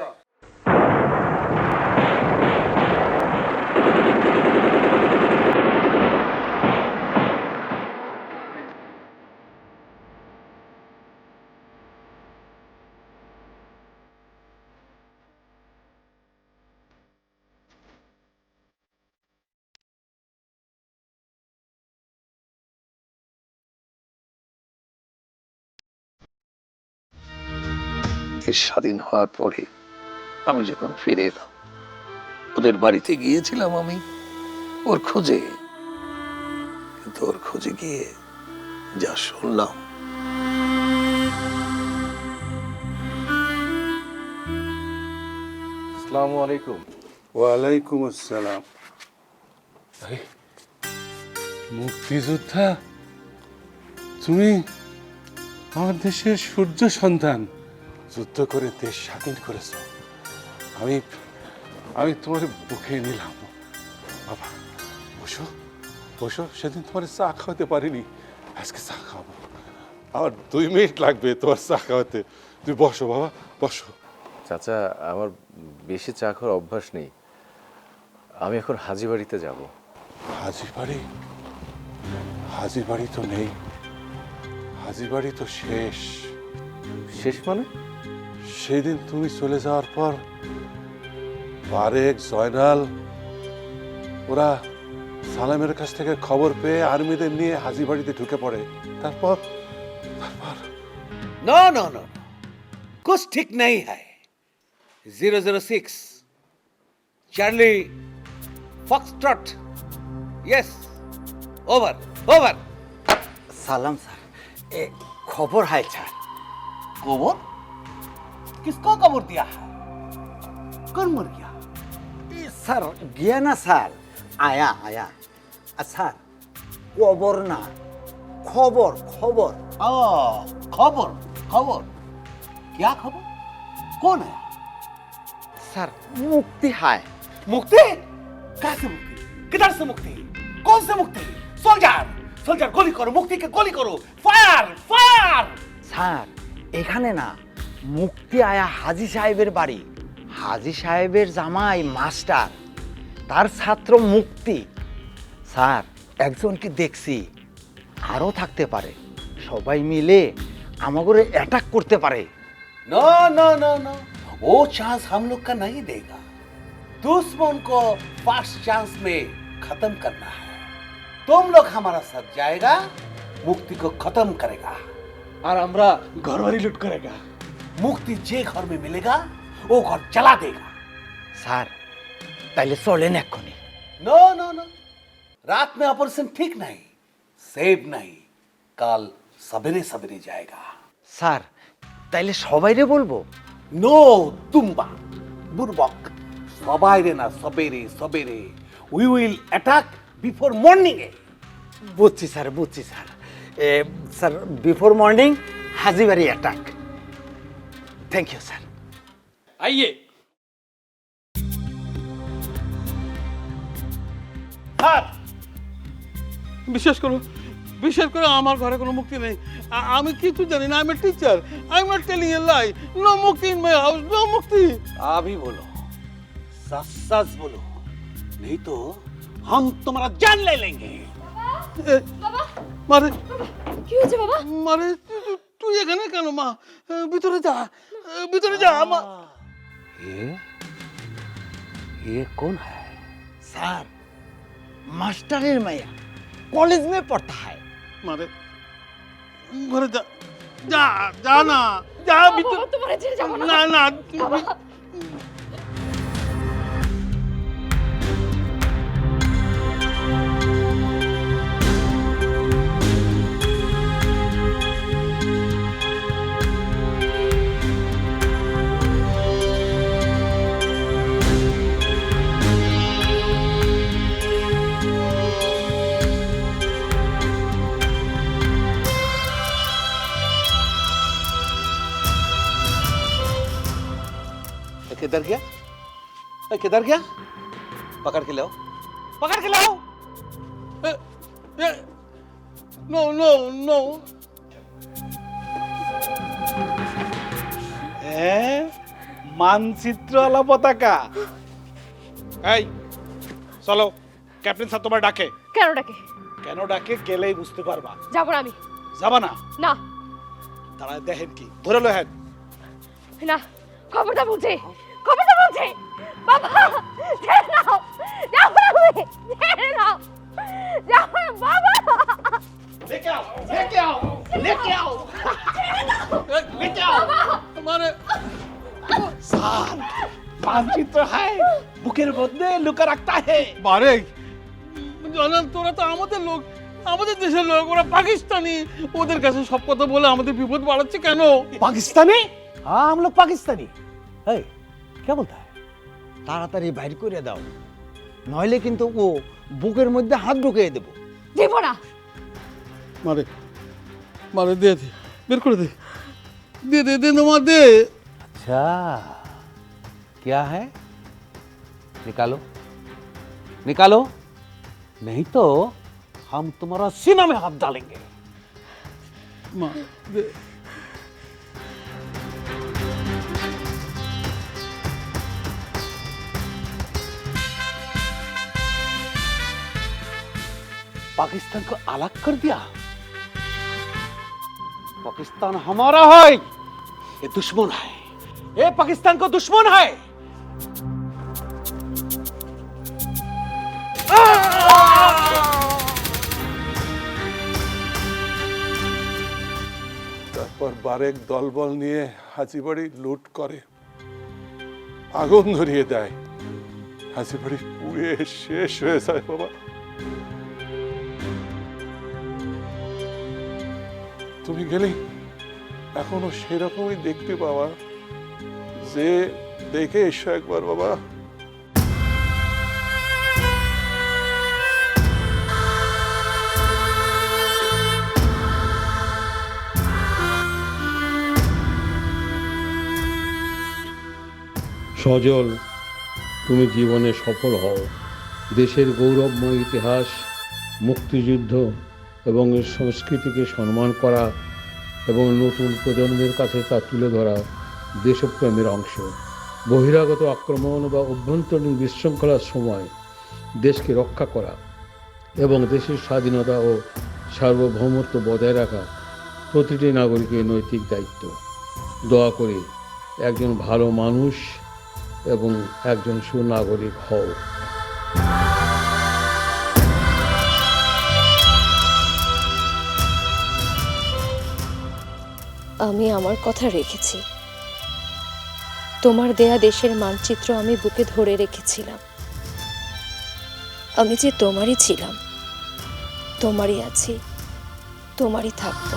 দেশ স্বাধীন হওয়ার পরে আমি যখন ফিরে এলাম, ওদের বাড়িতে গিয়েছিলাম আমি ওর খোঁজে, কিন্তু ওর খোঁজে গিয়ে যা শুনলাম, আসসালামু আলাইকুম। ওয়ালাইকুম আসসালাম। আরে মুক্তিযোদ্ধা, তুমি আমার দেশের সূর্য সন্তান, যুদ্ধ করে দেশ স্বাধীন করেছো। আমি আমি তোমার বুকে নিলাম। বাবা বসো বসো, সেদিন তোমার চা খাওয়াতে পারিনি, আজকে চা খাওয়াবো। আমার 2 মিনিট লাগবে তোমার চা খাওয়াতে। তুমি বসো বাবা, বসো। চাচা, আমার বেশি চা খাওয়ার অভ্যাস নেই। আমি এখন হাজি বাড়িতে যাব। হাজি বাড়ি? হাজি বাড়ি তো নেই, হাজি বাড়ি তো শেষ। শেষ মানে? সেদিন তুমি চলে যাওয়ার পর বারেক, জয়নাল ওরা সালামের কাছ থেকে খবর পেয়ে আর্মিদের নিয়ে হাজি বাড়িতে ঢুকে পড়ে। তারপর नो नो नो कुछ ठीक नहीं है। 006 Charlie foxtrot, yes, over over. সালাম স্যার, এ খবর হায় স্যার। खबर? किसको खबर दिया है? कौन मर गया? স্যার গিয়া না স্যার, আয়া আয়া। আর স্যার কবর না, খবর খবর। ओ खबर खबर, क्या खबर? कौन है? স্যার মুক্তি হায়। मुक्ति? कैसे मुक्ति? किधर से मुक्ति? कौन से मुक्ति? सोल्जर सोल्जर, गोली करो, मुक्ति के गोली करो, फायर फायर। স্যার এখানে না, মুক্তি আয়া হাজি সাহেবের বাড়ি। হাজি সাহেবের জামাই মাস্টার, তার ছাত্র মুক্তি। স্যার একজনকে দেখছি, আরও থাকতে পারে। সবাই মিলে আমাকে অ্যাটাক করতে পারে। नो नो नो नो, वो चांस हम लोग का नहीं देगा। दुश्मन को फर्स्ट चांस में खत्म करना है। तुम लोग हमारा साथ जाएगा, मुक्ति को खत्म करेगा আর আমরা ঘরবাড়ি লুট করেগা। मुक्ति जे घर में मिलेगा वो घर जला देगा। স্যার তাইলে চলেন এক্ষুনি। नो नो नो, रात में ऑपरेशन ठीक नहीं, सेव नहीं, कल सवेरे सवेरे जाएगा। স্যার তাইলে সবাইরে বলবো? नो तुम्बा बुरबक, सबाइरे ना सवेरे सवेरे, we will attack before morning। বুঝছি স্যার, বুঝছি স্যার। স্যার বিফোর মর্নিং হাজিবাড়ি অ্যাটাক। Thank you sir. আইয়ে বিশ্বাস করো, বিশ্বাস করো, আমার ঘরে কোনো মুক্তি নেই। আমি কিছু জানি না। আমি teacher, I am not telling a lie. No মুক্তি ইন মাই হাউস, নো মুক্তি। अभी बोलो, सच सच बोलो, नहीं तो हम तुम्हारा जान ले लेंगे। মারে কি হয়েছে বাবা? মারে, তুই এখানে কেন মা? ভিতরে যা, ভিতরে যা। ये कौन है? স্যার মাস্টারের মায়া, কলেজ মে পড়তা হয়। মারে ঘরে যা, যা যা না, যা ভিতরে। বাবা, তোমারে ছেড়ে যাবো না। না না, किधर गया? किधर गया? पकड़ के लाओ, पकड़ के लाओ। नो नो नो, হ্যাঁ, মানচিত্রওয়ালা পতাকা। এই চলো, ক্যাপ্টেন স্যার তোমার ডাকে। কেন ডাকে? কেন ডাকে গেলেই বুঝতে পারবা। যাবো না আমি। যাবা না? না তারা দেখেন কি ধরে লো। হ্যাঁ না, খবরটা বলছে, খবরটা বলছে। বাবা ছেড়ে দাও, যাও না তুমি, ছেড়ে দাও, যাও না বাবা। लेके आओ, लेके आओ, लेके आओ, लेके आओ। মানে স্যার, মানচিত্র है বুকের মধ্যে লুকা রাখতা है। মারে জানান, তোরা তো আমাদের লোক, আমাদের দেশের লোক, ওরা পাকিস্তানি। ওদের কাছে সব কথা বলে আমাদের বিপদ বাড়াচ্ছে কেন? পাকিস্তানি? हाँ हम लोग पाकिस्तानी। है क्या बोलता है? তাড়াতাড়ি বাইর করে দাও, নইলে কিন্তু ও বুকের মধ্যে হাত ঢুকিয়ে দেবো। দেব না। মারে মারে, দে দে, বের করে দে, দে দে দে নমা দে। अच्छा क्या है? निकालो निकालो, नहीं तो हम तुम्हारा सीना में हाथ डालेंगे। মা দে। पाकिस्तान को अलग कर दिया। पाकिस्तान हमारा है, ये दुश्मन है, ये पाकिस्तान को दुश्मन है। তারপর বারেক দলবল নিয়ে হাজিবাড়ি লুট করে, আগুন ধরিয়ে দেয়, হাজিবাড়ি পুড়ে শেষ হয়ে যায়। বাবা, তুমি গেলে এখনো সেরকমই দেখতে পাওয়া, যে দেখে এসো একবার বাবা। সজল, তুমি জীবনে সফল হও, দেশের গৌরবময় ইতিহাস, মুক্তিযুদ্ধ এবং এর সংস্কৃতিকে সম্মান করা এবং নতুন প্রজন্মের কাছে তা তুলে ধরা দেশপ্রেমের অংশ। বহিরাগত আক্রমণ বা অভ্যন্তরীণ বিশৃঙ্খলার সময় দেশকে রক্ষা করা এবং দেশের স্বাধীনতা ও সার্বভৌমত্ব বজায় রাখা প্রতিটি নাগরিকের নৈতিক দায়িত্ব। দয়া করে একজন ভালো মানুষ এবং একজন সুনাগরিক হও। আমি আমার কথা রেখেছি। তোমার দেয়া দেশের মানচিত্র আমি বুকে ধরে রেখেছিলাম। আমি যে তোমারই ছিলাম, তোমারই আছি, তোমারই থাকবো।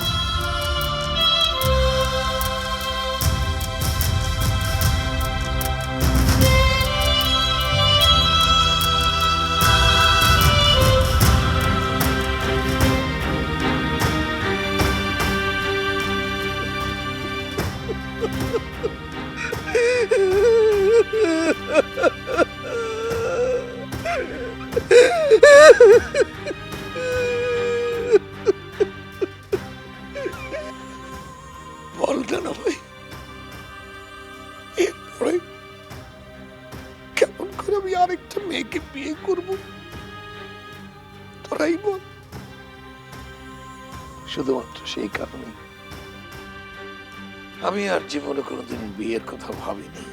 বলটা না ভাই, এরপরে কেমন করে আমি আরেকটা মেয়েকে বিয়ে করব? তোরাই বল। শুধুমাত্র সেই কারণে আমি আর জীবনে কোনোদিন বিয়ের কথা ভাবিনি।